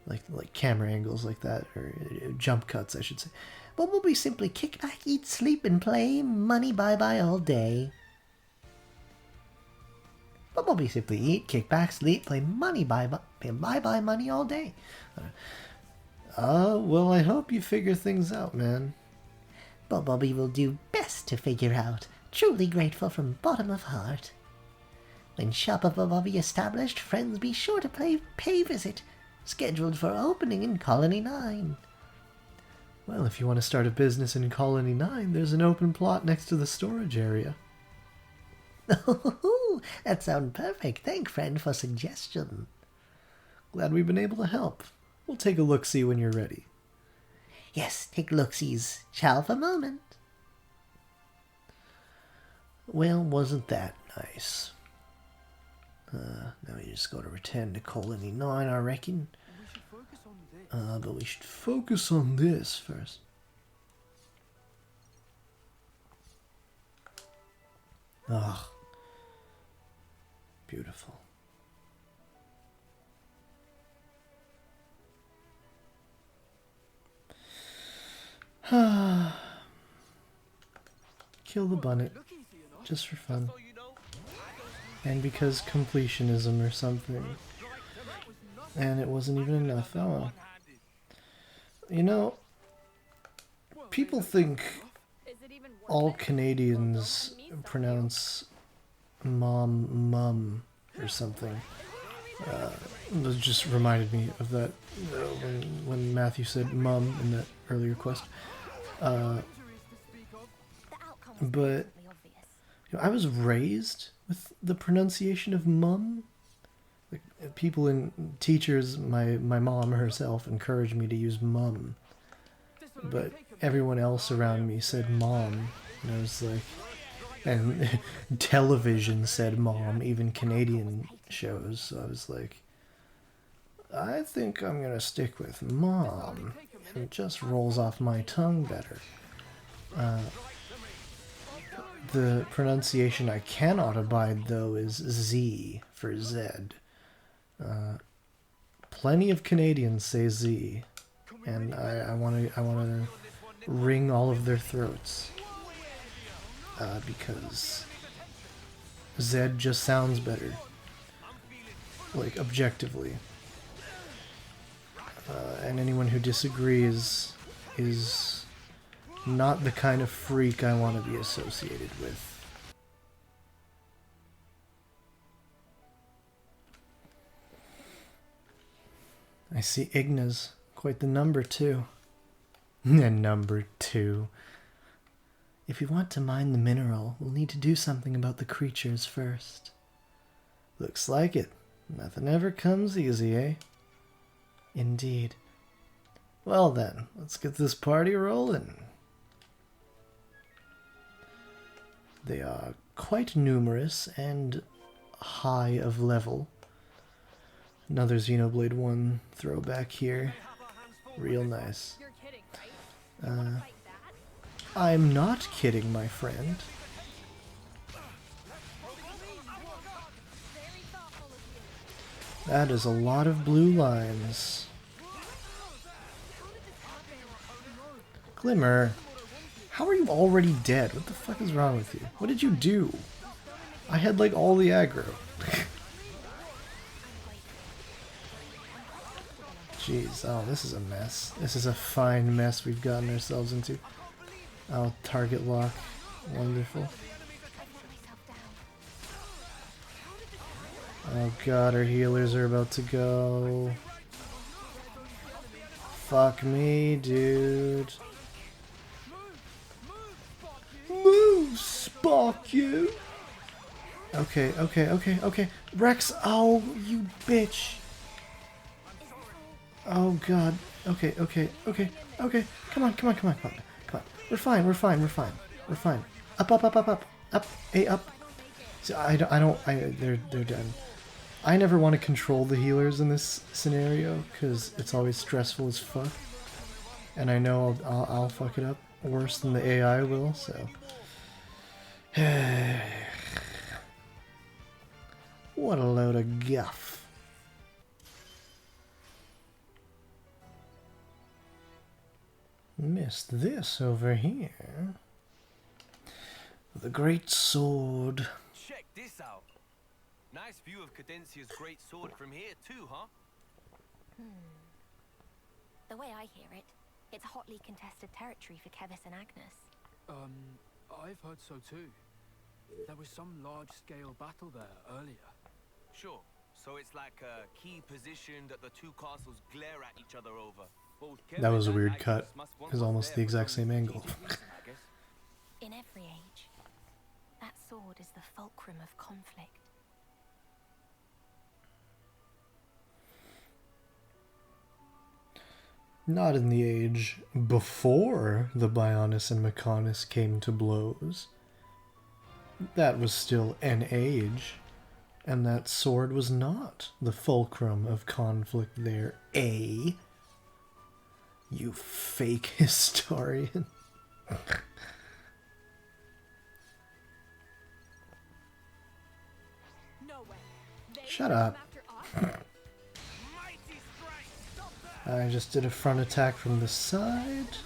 Like camera angles like that, or jump cuts, I should say. Bumblebee simply kick back, eat, sleep, and play, money bye-bye all day. Bumblebee simply eat, kick back, sleep, play, money bye-bye money all day. Well, I hope you figure things out, man. Bumblebee will do best to figure out. Truly grateful from bottom of heart. When shop of Bumblebee established, friends be sure to pay visit. Scheduled for opening in Colony 9. Well, if you want to start a business in Colony 9, there's an open plot next to the storage area. Oh, that sounds perfect. Thank friend for suggestion. Glad we've been able to help. We'll take a look-see when you're ready. Yes, take look-sees. Chow for a moment. Well, wasn't that nice? Now we just got to return to Colony 9, I reckon. But we should focus on this first. Oh, beautiful. Kill the bunnet, just for fun. And because completionism or something. And it wasn't even enough. Oh well. You know, people think all Canadians pronounce mum or something. It just reminded me of that when Matthew said mum in that earlier quest. But you know, I was raised with the pronunciation of mum. Like, people and teachers, my mom herself encouraged me to use mum, but everyone else around me said mom, and I was like, and television said mom, even Canadian shows, so I was like, I think I'm gonna stick with mom. It just rolls off my tongue better. The pronunciation I cannot abide, though, is Z for Zed. Plenty of Canadians say Z, and I want to wring all of their throats, because Zed just sounds better, like objectively. And anyone who disagrees is not the kind of freak I want to be associated with. I see Igna's, quite the number too. And number 2. If we want to mine the mineral, we'll need to do something about the creatures first. Looks like it. Nothing ever comes easy, eh? Indeed. Well then, let's get this party rolling. They are quite numerous and high of level. Another Xenoblade 1 throwback here. Real nice. I'm not kidding, my friend. That is a lot of blue lines. Glimmer, How are you already dead? What the fuck is wrong with you? What did you do? I had like all the aggro. Jeez, oh, this is a mess. This is a fine mess we've gotten ourselves into. Oh, target lock. Wonderful. Oh god, our healers are about to go. Fuck me, dude. Move, spark you! Okay, okay, okay, okay. Rex, oh, you bitch. Oh god. Okay, okay, okay, okay. Come on, come on, come on, come on. Come on. We're fine, we're fine, we're fine. We're fine. Up, up, up, up, up. Up, A, up. See, they're done. I never want to control the healers in this scenario, because it's always stressful as fuck. And I know I'll fuck it up worse than the AI will, so... What a load of guff. Missed this over here. The great sword. Check this out. Nice view of Cadencia's great sword from here too, huh? The way I hear it, it's hotly contested territory for Kevis and Agnes. I've heard so too. There was some large-scale battle there earlier. Sure. So it's like a key position that the two castles glare at each other over. That was a weird cut. It was almost the exact same angle. In every age, that sword is the fulcrum of conflict. Not in the age before the Bionis and Mechonis came to blows. That was still an age, and that sword was not the fulcrum of conflict there, You fake historian. Shut up. I just did a front attack from the side.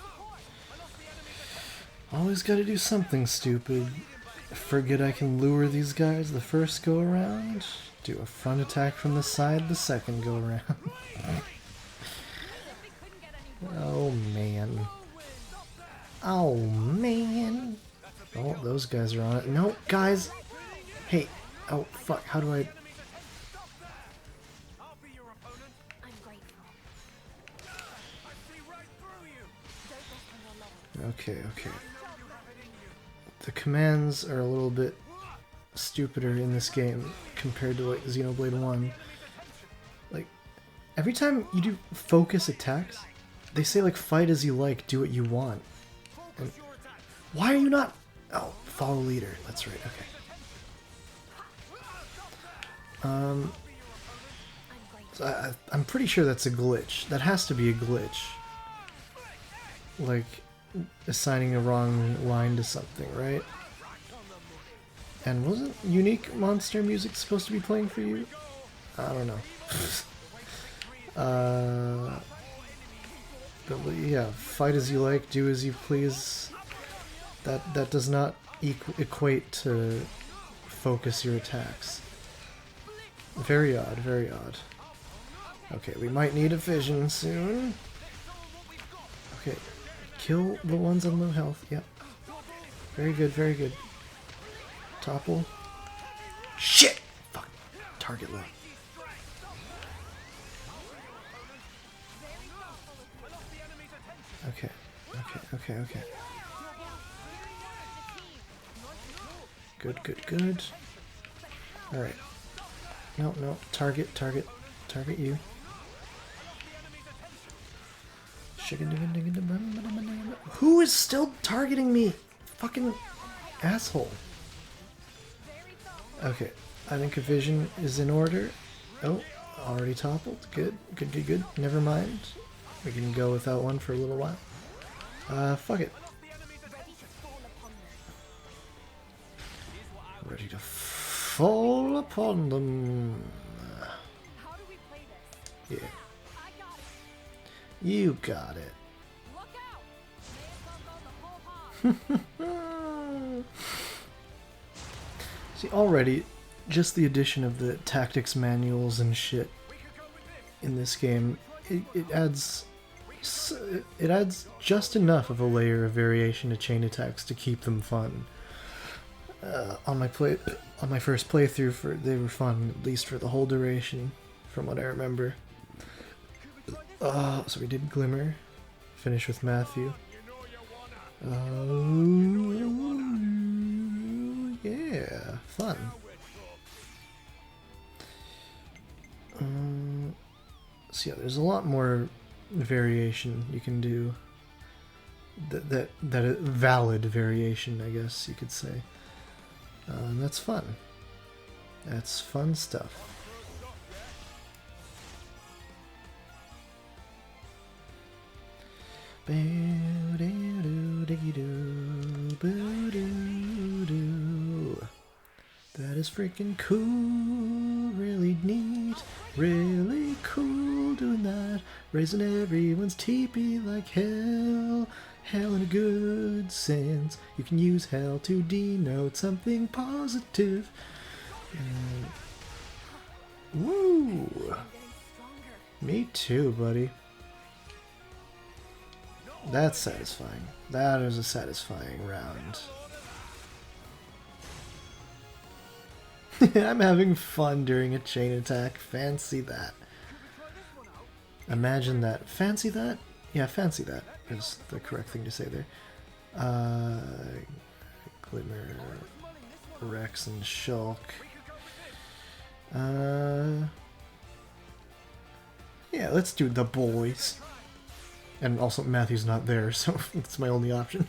Always gotta do something stupid. Forget I can lure these guys the first go around. Do a front attack from the side the second go around. Oh man. Oh man. Oh, those guys are on it. No, guys. Hey. Oh, fuck. How do I... Okay, okay. The commands are a little bit stupider in this game compared to like Xenoblade 1. Like, every time you do focus attacks, they say like fight as you like, do what you want. And why are you not... Oh, follow leader. That's right, okay. So I'm pretty sure that's a glitch. That has to be a glitch. Like... assigning a wrong line to something, right? And wasn't unique monster music supposed to be playing for you? I don't know. But yeah, fight as you like, do as you please. That does not equate to focus your attacks. Very odd, very odd. Okay, we might need a vision soon. Okay. Kill the ones on low health. Yep. Very good, very good. Topple. Shit! Fuck. Target low. Okay. Okay, okay, okay. Good, good, good. Alright. No, no. Target, target. Target you. Who is still targeting me? Fucking asshole. Okay, I think a vision is in order. Oh, already toppled. Good, good, good, good. Never mind. We can go without one for a little while. Fuck it. Ready to fall upon them. Yeah. You got it. See, already, just the addition of the tactics manuals and shit in this game, it adds just enough of a layer of variation to chain attacks to keep them fun. On my first playthrough, they were fun, at least for the whole duration, from what I remember. So we did Glimmer, finish with Matthew. Yeah, fun. So yeah, there's a lot more variation you can do. That valid variation, I guess you could say. And that's fun. That's fun stuff. That is freaking cool, really neat, really cool doing that, raising everyone's teepee like hell, hell in a good sense. You can use hell to denote something positive. Woo! Me too, buddy. That's satisfying. That is a satisfying round. I'm having fun during a chain attack. Fancy that. Imagine that. Fancy that? Yeah, fancy that is the correct thing to say there. Glimmer, Rex, and Shulk. Yeah, let's do the boys. And also, Matthew's not there, so it's my only option.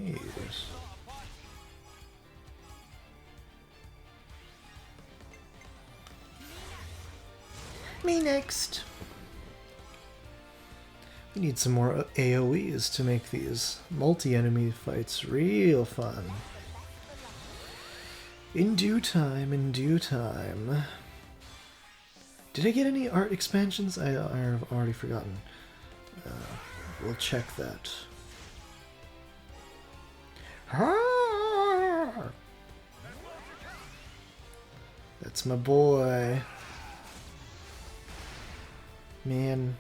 Yes. Me next. We need some more AoEs to make these multi-enemy fights real fun. In due time, in due time. Did I get any art expansions? I've already forgotten. We'll check that. That's my boy. Man.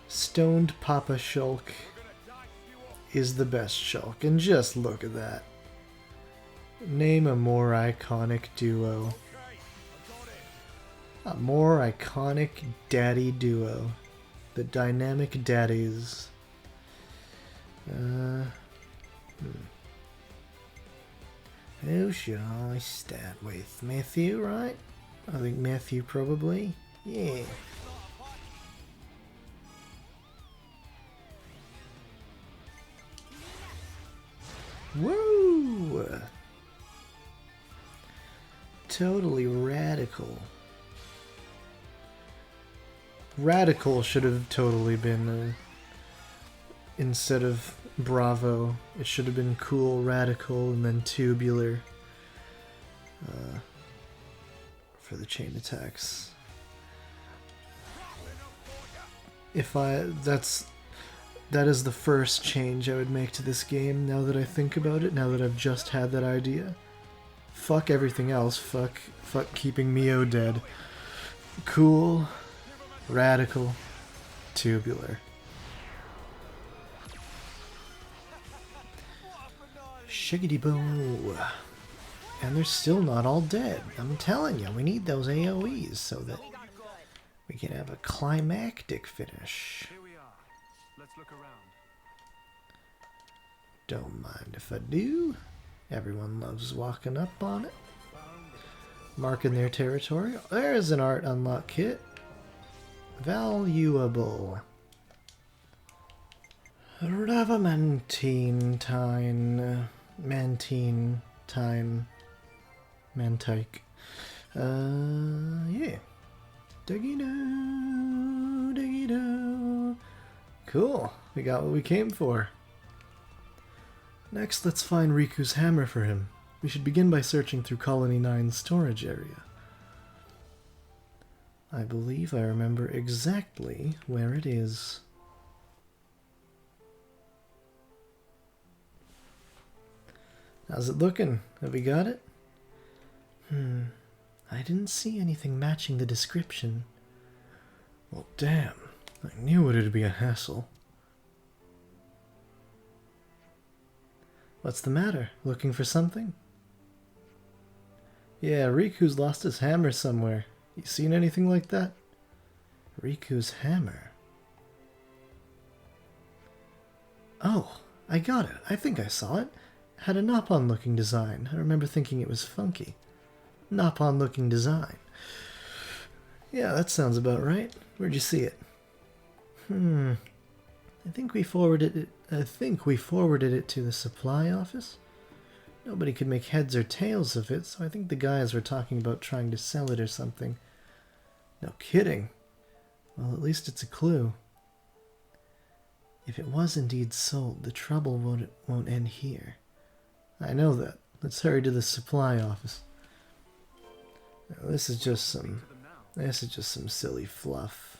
Stoned Papa Shulk is the best Shulk, and just look at that. Name a more iconic duo. A more iconic daddy duo. The Dynamic Daddies. Who should I start with? Matthew, right? I think Matthew probably. Yeah. Woo! Totally radical. Radical should have totally been instead of Bravo. It should have been cool, radical, and then tubular for the chain attacks. That is the first change I would make to this game, now that I think about it, now that I've just had that idea. Fuck everything else, fuck keeping Mio dead. Cool, radical, tubular. Shiggity boo. And they're still not all dead. I'm telling you, we need those AoEs so that we can have a climactic finish. Let's look around. Don't mind if I do. Everyone loves walking up on it. Marking their territory. There's an art unlock kit. Valuable. Ravamantine time. Mantine time. Mantike. Yeah. Diggy-doo, diggy-doo. Cool. We got what we came for. Next, let's find Riku's hammer for him. We should begin by searching through Colony 9's storage area. I believe I remember exactly where it is. How's it looking? Have we got it? I didn't see anything matching the description. Well, damn. I knew it'd be a hassle. What's the matter? Looking for something? Yeah, Riku's lost his hammer somewhere. You seen anything like that? Riku's hammer. Oh, I got it. I think I saw it. Had a Nopon looking design. I remember thinking it was funky. Nopon looking design. Yeah, that sounds about right. Where'd you see it? I think we forwarded it to the supply office. Nobody could make heads or tails of it, so I think the guys were talking about trying to sell it or something. No kidding. Well, at least it's a clue. If it was indeed sold, the trouble won't end here. I know that. Let's hurry to the supply office. Now, this is just some silly fluff.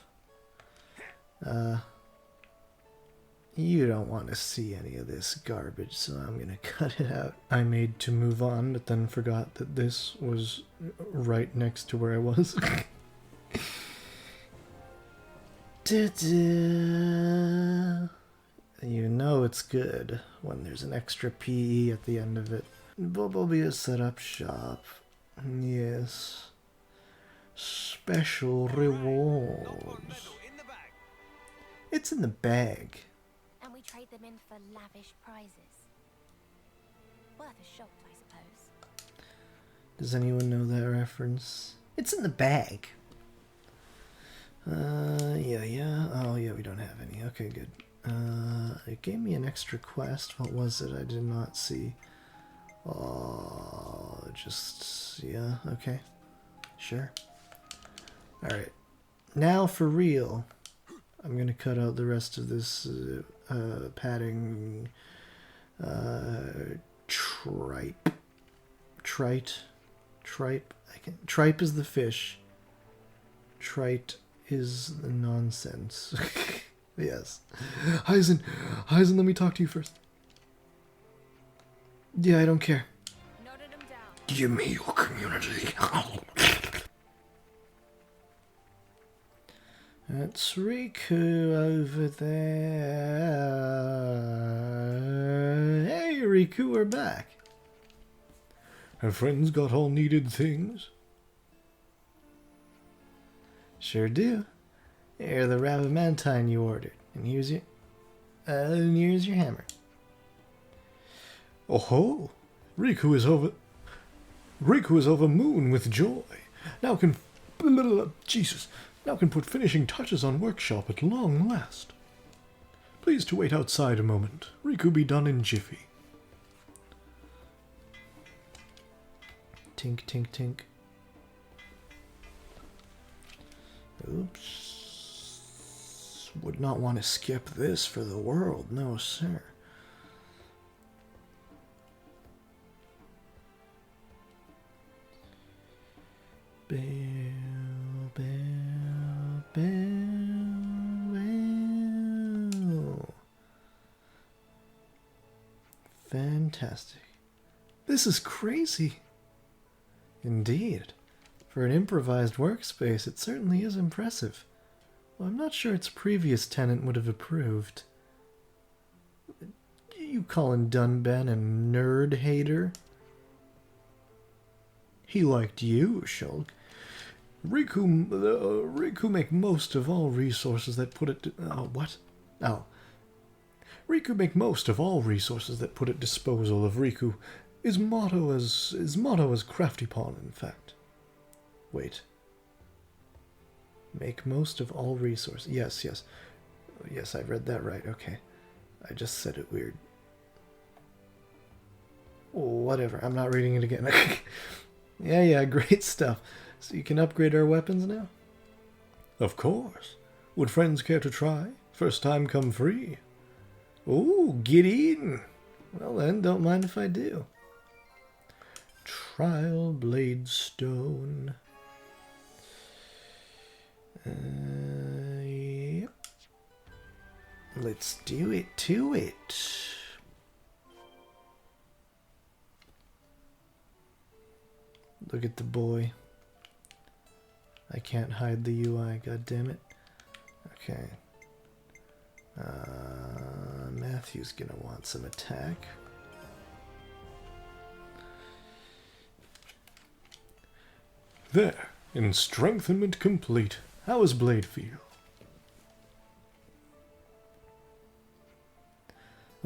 You don't want to see any of this garbage, so I'm gonna cut it out. I made to move on, but then forgot that this was right next to where I was. You know it's good when there's an extra PE at the end of it. Bumblebee has set up shop. Yes. Special rewards. It's in the bag. And we trade them in for lavish prizes. Worth a shot, I suppose. Does anyone know that reference? It's in the bag. Yeah. Oh, yeah, we don't have any. Okay, good. It gave me an extra quest. What was it? I did not see. Oh, yeah, okay. Sure. Alright. Now for real. I'm gonna cut out the rest of this padding. Tripe. Tripe is the fish. Trite is the nonsense. Yes. Heisen, let me talk to you first. Yeah, I don't care. Noted them down. Give me your community. That's Riku over there. Hey, Riku, we're back. Have friends got all needed things? Sure do. Here, the Ravamantine you ordered. And here's your hammer. Oh-ho! Riku is over moon with joy. Now can put finishing touches on workshop at long last. Please to wait outside a moment. Riku be done in jiffy. Tink, tink, tink. Oops. Would not want to skip this for the world, no sir. Bell, bell, bell, bell. Fantastic. This is crazy. Indeed. For an improvised workspace, it certainly is impressive. Well, I'm not sure its previous tenant would have approved. You calling Dunban a nerd hater? He liked you, Shulk. Riku make most of all resources that put it... what? Oh. Riku make most of all resources that put at disposal of Riku. His motto is crafty pawn, in fact. Wait. Make most of all resources. Yes. Yes, I read that right. Okay. I just said it weird. Whatever. I'm not reading it again. Yeah, great stuff. So you can upgrade our weapons now? Of course. Would friends care to try? First time come free. Ooh, get eaten. Well then, don't mind if I do. Trial Blade Stone. Yep. Let's do it to it. Look at the boy. I can't hide the UI, god damn it. Okay. Matthew's gonna want some attack. There, strengthenment complete. How is Blade feel?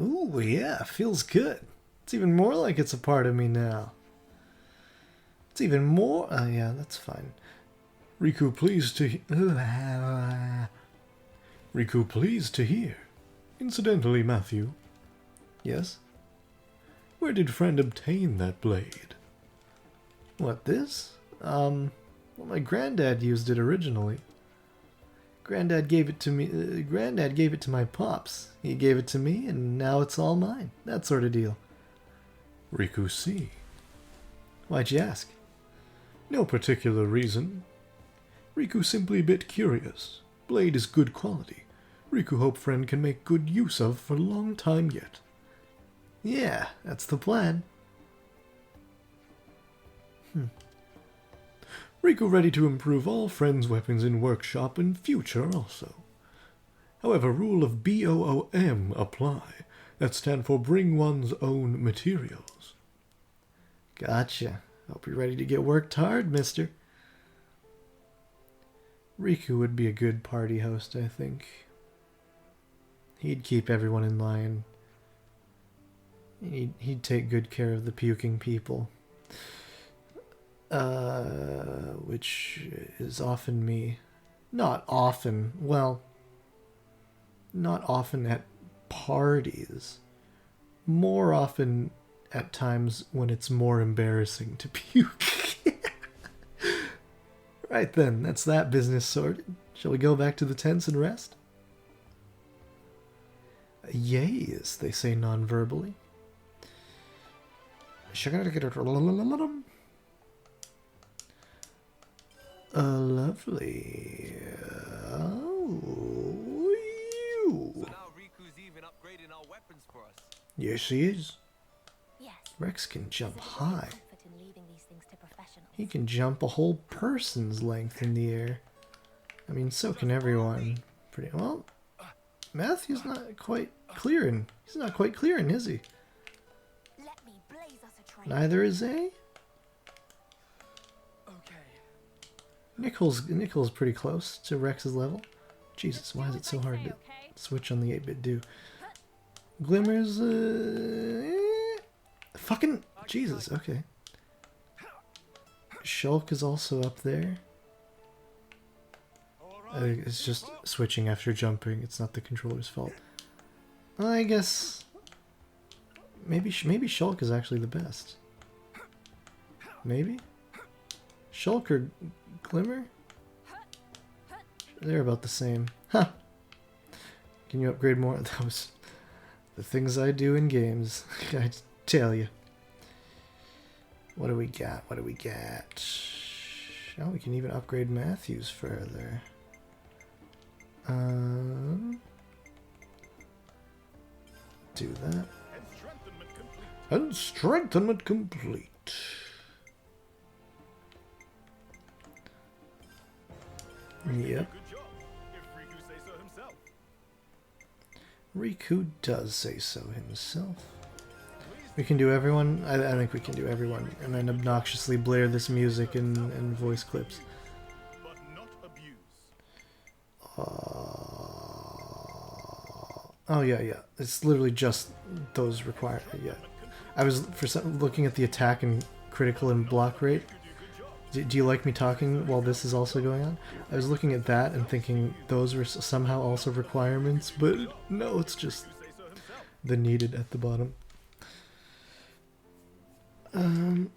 Ooh, yeah, feels good. It's even more like it's a part of me now. It's even more... Oh, yeah, that's fine. Riku, pleased to Riku, pleased to hear. Incidentally, Matthew. Yes? Where did friend obtain that blade? What, this? Well, my granddad used it originally. Granddad gave it to me. Granddad gave it to my pops. He gave it to me, and now it's all mine. That sort of deal. Riku, see. Why'd you ask? No particular reason. Riku simply a bit curious. Blade is good quality. Riku hope friend can make good use of for a long time yet. Yeah, that's the plan. Riku ready to improve all friends' weapons in workshop in future also. However, rule of BOOM apply. That stand for bring one's own materials. Gotcha. Hope you're ready to get worked hard, mister. Riku would be a good party host, I think. He'd keep everyone in line. He'd take good care of the puking people. Which is often me. Not often. Well, not often at parties. More often at times when it's more embarrassing to puke. Right then, that's that business sorted. Shall we go back to the tents and rest? Yes, they say non-verbally. Lovely. Oh, So now Riku's even upgrading our weapons for us. yes, he is. Yes. Rex can jump There's a great high. comfort in leaving these things to professionals. He can jump a whole person's length in the air. I mean, so can everyone. Pretty well. Matthew's not quite clearing. He's not quite clearing, is he? Let me blaze us a trail. Neither is A. Okay. Nicole's pretty close to Rex's level. Jesus, why is it so hard to switch on the 8-bit do? Glimmers, fucking Jesus, okay. Shulk is also up there. It's just switching after jumping. It's not the controller's fault. I guess maybe Shulk is actually the best. Maybe Shulk or Glimmer? They're about the same. Huh. Can you upgrade more? That was the things I do in games. I tell you. What do we got? What do we got? Oh, we can even upgrade Matthews further. Do that. And strengthenment complete. Yep. Riku does say so himself. We can do everyone. I think we can do everyone, and then obnoxiously blare this music and voice clips. Oh yeah. It's literally just those required. Yeah, I was looking at the attack and critical and block rate. Do you like me talking while this is also going on? I was looking at that and thinking those were somehow also requirements, but no, it's just the needed at the bottom.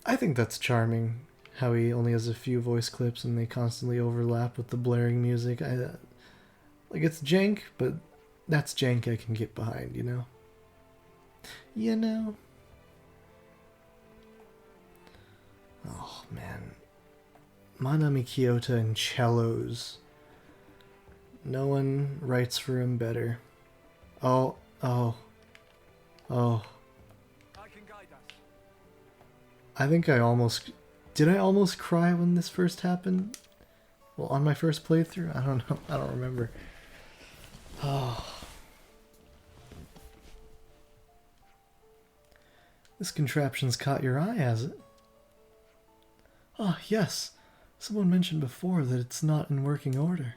I think that's charming, how he only has a few voice clips and they constantly overlap with the blaring music. Like, it's jank, but that's jank I can get behind, you know? You know? Oh, man. Manami Kyoto and cellos. No one writes for him better. Oh. I can guide us. I think I almost... Did I almost cry when this first happened? Well, on my first playthrough? I don't know. I don't remember. Oh. This contraption's caught your eye, has it? Ah, yes. Someone mentioned before that it's not in working order.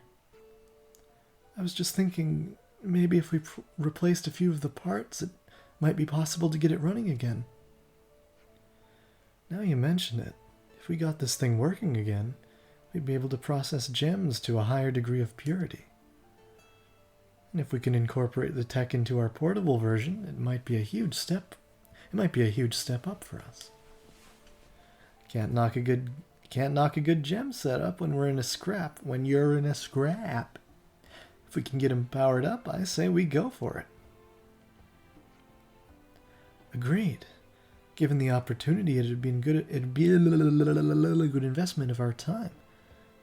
I was just thinking, maybe if we replaced a few of the parts, it might be possible to get it running again. Now you mention it, if we got this thing working again, we'd be able to process gems to a higher degree of purity. And if we can incorporate the tech into our portable version, it might be a huge step. It might be a huge step up for us. Can't knock a good gem setup when we're in a scrap. When you're in a scrap. If we can get them powered up, I say we go for it. Agreed. Given the opportunity, it'd be a good investment of our time.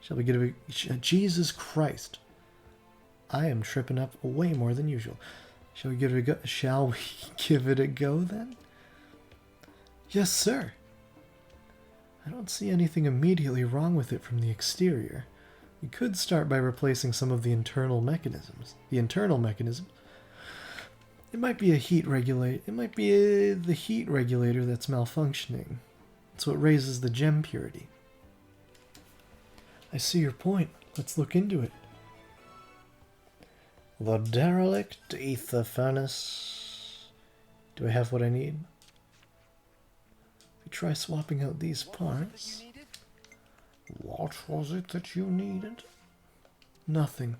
Shall we give it a... Jesus Christ. I am tripping up way more than usual. Shall we give it a go? Shall we give it a go then? Yes, sir. I don't see anything immediately wrong with it from the exterior. We could start by replacing some of the internal mechanisms. It might be a heat regulator. It might be the heat regulator that's malfunctioning. It's what raises the gem purity. I see your point. Let's look into it. The derelict ether furnace. Do I have what I need? If we try swapping out these parts. What was it that you needed? Nothing.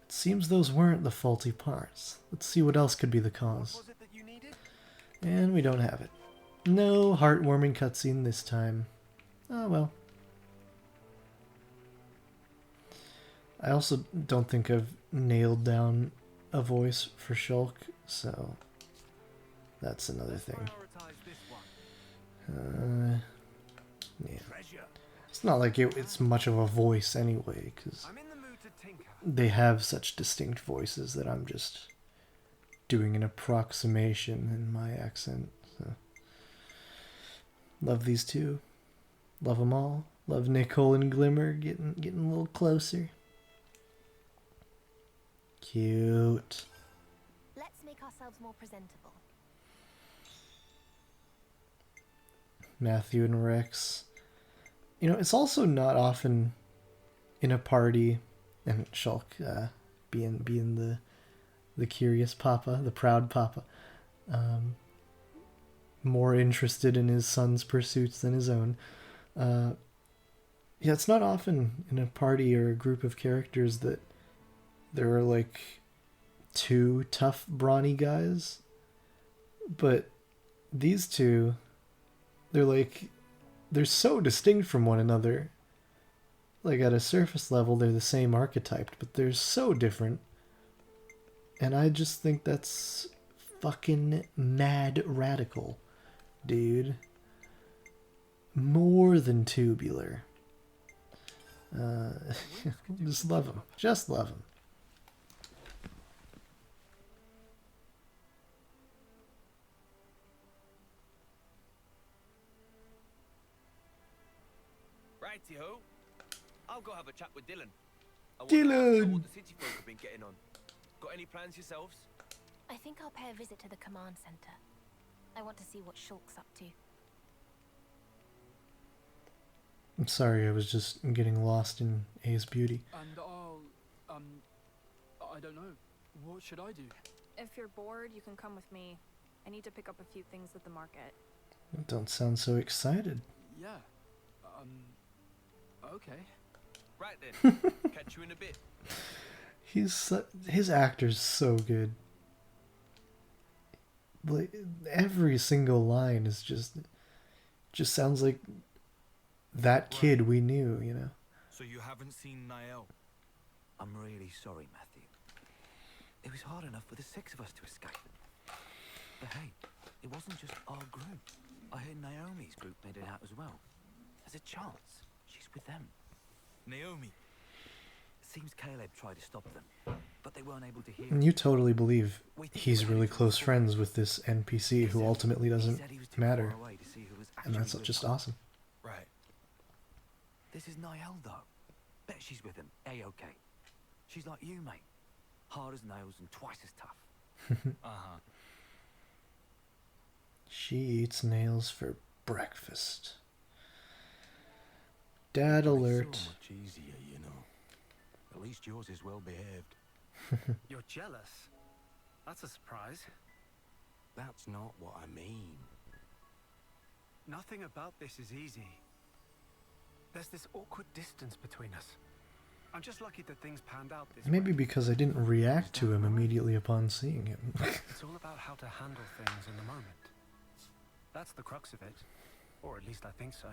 It seems those weren't the faulty parts. Let's see what else could be the cause. And we don't have it. No heartwarming cutscene this time. Oh well. I also don't think I've nailed down a voice for Shulk, so that's another thing. Yeah. It's not like it's much of a voice anyway, because they have such distinct voices that I'm just doing an approximation in my accent. So. Love these two. Love them all. Love Nicole and Glimmer getting a little closer. Cute. Let's make ourselves more presentable. Matthew and Rex. You know, it's also not often in a party, and Shulk being the curious papa, the proud papa, more interested in his son's pursuits than his own. Yeah, it's not often in a party or a group of characters that there are like two tough, brawny guys. But these two, they're so distinct from one another. Like at a surface level, they're the same archetype, but they're so different. And I just think that's fucking mad radical, dude. More than tubular. Just love him. Just love him. Righty-ho. I'll go have a chat with Dylan. I want Dylan! to ask what the city folk have been getting on. Got any plans yourselves? I think I'll pay a visit to the command center. I want to see what Shulk's up to. I'm sorry, I was just getting lost in A's beauty. And I don't know. What should I do? If you're bored, you can come with me. I need to pick up a few things at the market. Don't sound so excited. Yeah. Okay. Right then. Catch you in a bit. His actor's so good. Like every single line is just sounds like that kid we knew, you know. So you haven't seen Niall? I'm really sorry, Matthew. It was hard enough for the 6 of us to escape. But hey, it wasn't just our group. I hear Naomi's group made it out as well. There's a chance she's with them. Naomi. Seems Caleb tried to stop them, but they weren't able to hear him. And you totally believe he's really close friends with this NPC who ultimately doesn't matter. And that's just awesome. Right. This is Niall, though. Bet she's with him. A-OK. She's like you, mate. Hard as nails and twice as tough. Uh-huh. She eats nails for breakfast. Dad alert. So much easier, you know. At least yours is well behaved. You're jealous? That's a surprise. That's not what I mean. Nothing about this is easy. There's this awkward distance between us. I'm just lucky that things panned out this Maybe way. because I didn't react to him immediately upon seeing him. It's all about how to handle things in the moment. That's the crux of it. Or at least I think so.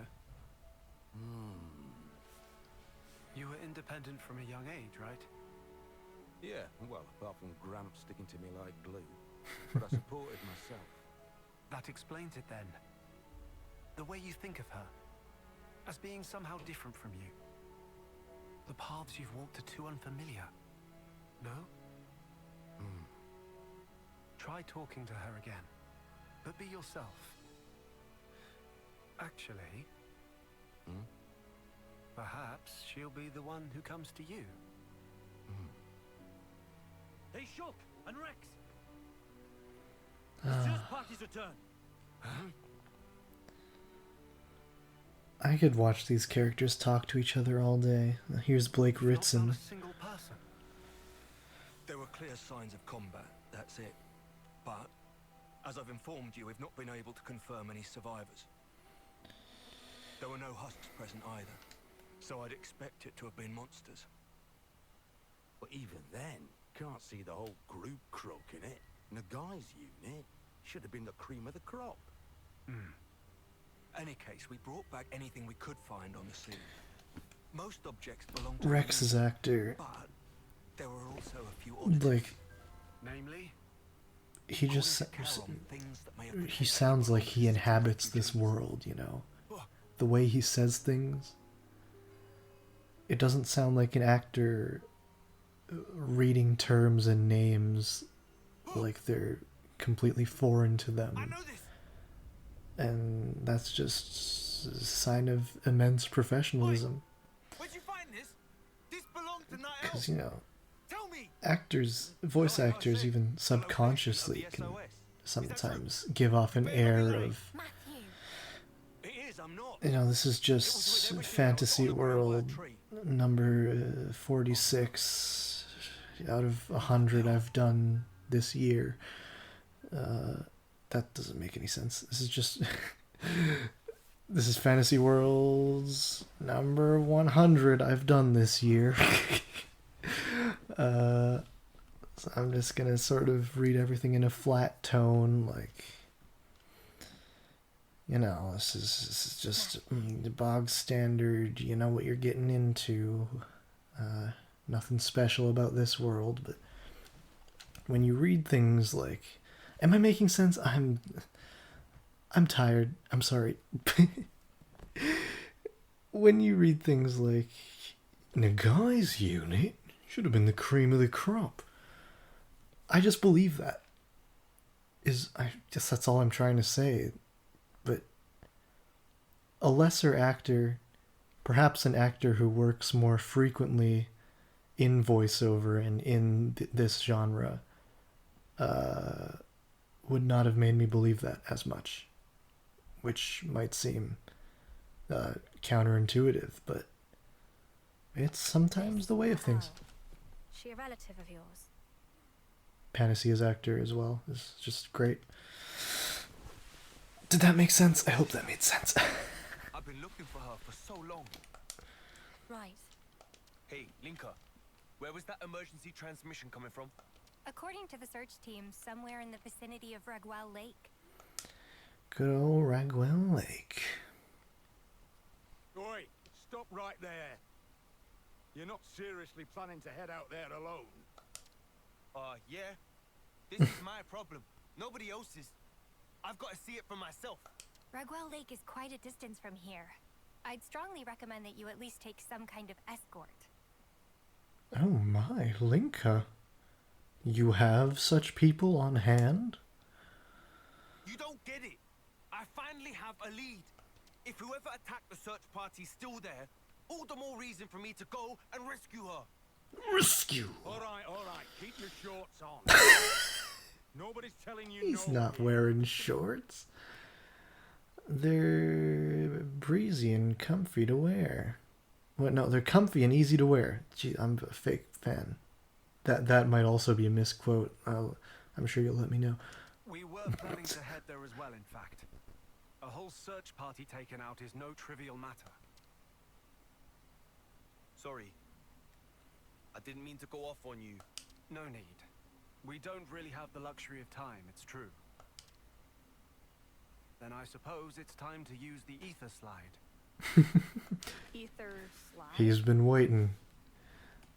You were independent from a young age, right? Yeah, well, apart from Gramps sticking to me like glue. But I supported myself. That explains it then. The way you think of her. As being somehow different from you. The paths you've walked are too unfamiliar. No? Try talking to her again. But be yourself. Actually... perhaps she'll be the one who comes to you. Hey, Shulk and Rex! It's just party's return. I could watch these characters talk to each other all day. Here's Blake Ritson. There were clear signs of combat, that's it. But, as I've informed you, we've not been able to confirm any survivors. There were no husks present either, so I'd expect it to have been monsters. But even then, can't see the whole group croaking it. Nagai's unit should have been the cream of the crop. Any case, we brought back anything we could find on the scene. Most objects belong to Rex's actor. but there were also a few oddities. Like, namely, he just he sounds like he inhabits this world, you know. The way he says things, it doesn't sound like an actor reading terms and names like they're completely foreign to them. And that's just a sign of immense professionalism. Where'd you find this? This belonged to Niall. Because, you know, Tell me. actors, voice actors, even subconsciously can sometimes give off an air of, you know, this is just Fantasy World number 46 out of 100 I've done this year. That doesn't make any sense. This is just... this is Fantasy World's number 100 I've done this year. So I'm just gonna sort of read everything in a flat tone, like... You know, this is just the bog standard, you know what you're getting into. Nothing special about this world, but... When you read things like... Am I making sense? I'm tired. I'm sorry. When you read things like, Nagai's unit should have been the cream of the crop. I just believe that. I guess that's all I'm trying to say. But a lesser actor, perhaps an actor who works more frequently in voiceover and in this genre, would not have made me believe that as much, which might seem counterintuitive, but it's sometimes the way of things. She a relative of yours? Panacea's actor as well is just great. Did that make sense? I hope that made sense. I've been looking for her for so long. Right. Hey, Linka, where was that emergency transmission coming from? According to the search team, somewhere in the vicinity of Ragwell Lake. Good old Ragwell Lake. Oi, stop right there. You're not seriously planning to head out there alone? Yeah. This is my problem. Nobody else's. I've got to see it for myself. Raguel Lake is quite a distance from here. I'd strongly recommend that you at least take some kind of escort. Oh my, Linka. You have such people on hand? You don't get it. I finally have a lead. If whoever attacked the search party's still there, all the more reason for me to go and rescue her. Rescue? All right. Keep your shorts on. Nobody's telling you He's no not here. wearing shorts. They're breezy and comfy to wear. Well, no, they're comfy and easy to wear. Gee, I'm a fake fan. That might also be a misquote. I'm sure you'll let me know. We were planning to head there as well, in fact. A whole search party taken out is no trivial matter. Sorry. I didn't mean to go off on you. No need. We don't really have the luxury of time, it's true. Then I suppose it's time to use the ether slide. Ether slide? He's been waiting.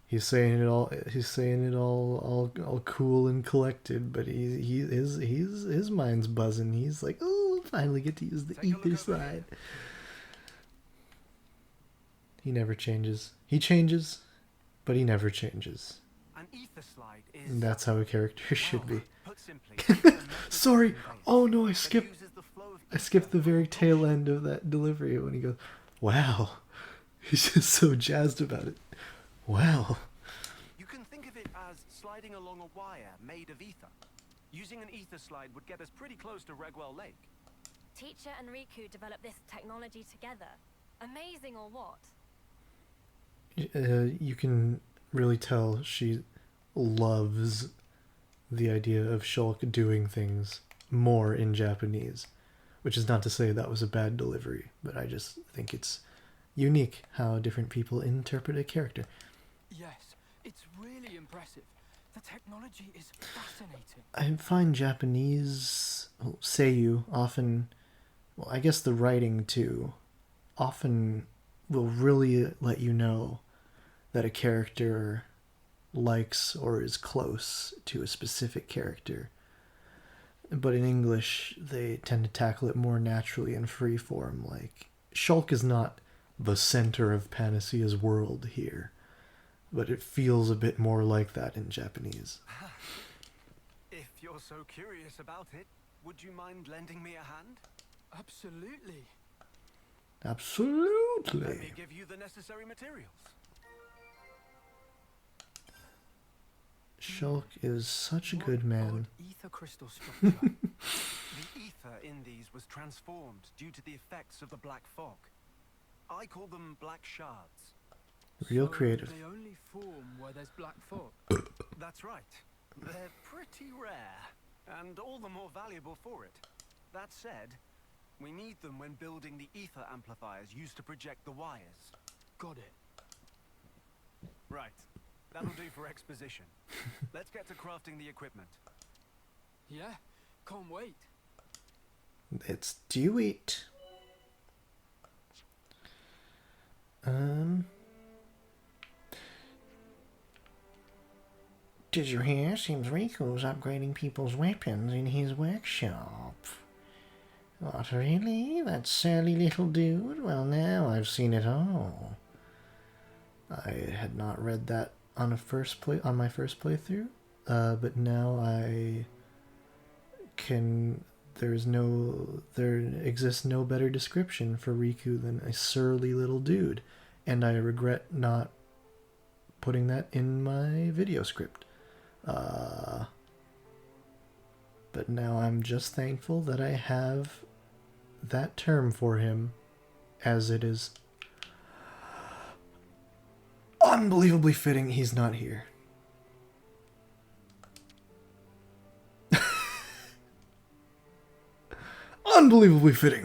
He's saying it all. He's saying it all cool and collected, but his mind's buzzing. He's like, oh, finally get to use the ether slide. He never changes. He changes, but he never changes. An ether slide is... And that's how a character should be. Put simply, Sorry. Oh no, I skipped the very tail end of that delivery when he goes, wow. He's just so jazzed about it. Wow. You can think of it as sliding along a wire made of ether. Using an ether slide would get us pretty close to Raguel Lake. Teacher and Riku developed this technology together. Amazing or what? You can really tell she loves the idea of Shulk doing things more in Japanese, which is not to say that was a bad delivery, but I just think it's unique how different people interpret a character. Yes, it's really impressive. The technology is fascinating. I find Japanese seiyuu often, well, I guess the writing too, often will really let you know that a character likes or is close to a specific character. But in English, they tend to tackle it more naturally and free form. Like, Shulk is not the center of Panacea's world here, but it feels a bit more like that in Japanese. If you're so curious about it, would you mind lending me a hand? Absolutely. Absolutely. Let me give you the necessary materials. Shulk is such a good man. Ether crystal structure. The ether in these was transformed due to the effects of the black fog. I call them black shards. Real So creative. They only form where there's black fog. That's right. They're pretty rare, and all the more valuable for it. That said, we need them when building the ether amplifiers used to project the wires. Got it. Right. That'll do for exposition. Let's get to crafting the equipment. Yeah, can't wait. Let's do it. Did you hear? Seems Riku's upgrading people's weapons in his workshop. What, really? That surly little dude? Well, now I've seen it all. I had not read that on my first playthrough, but now I can. There exists no better description for Riku than a surly little dude, and I regret not putting that in my video script. But now I'm just thankful that I have that term for him, as it is unbelievably fitting he's not here. Unbelievably fitting.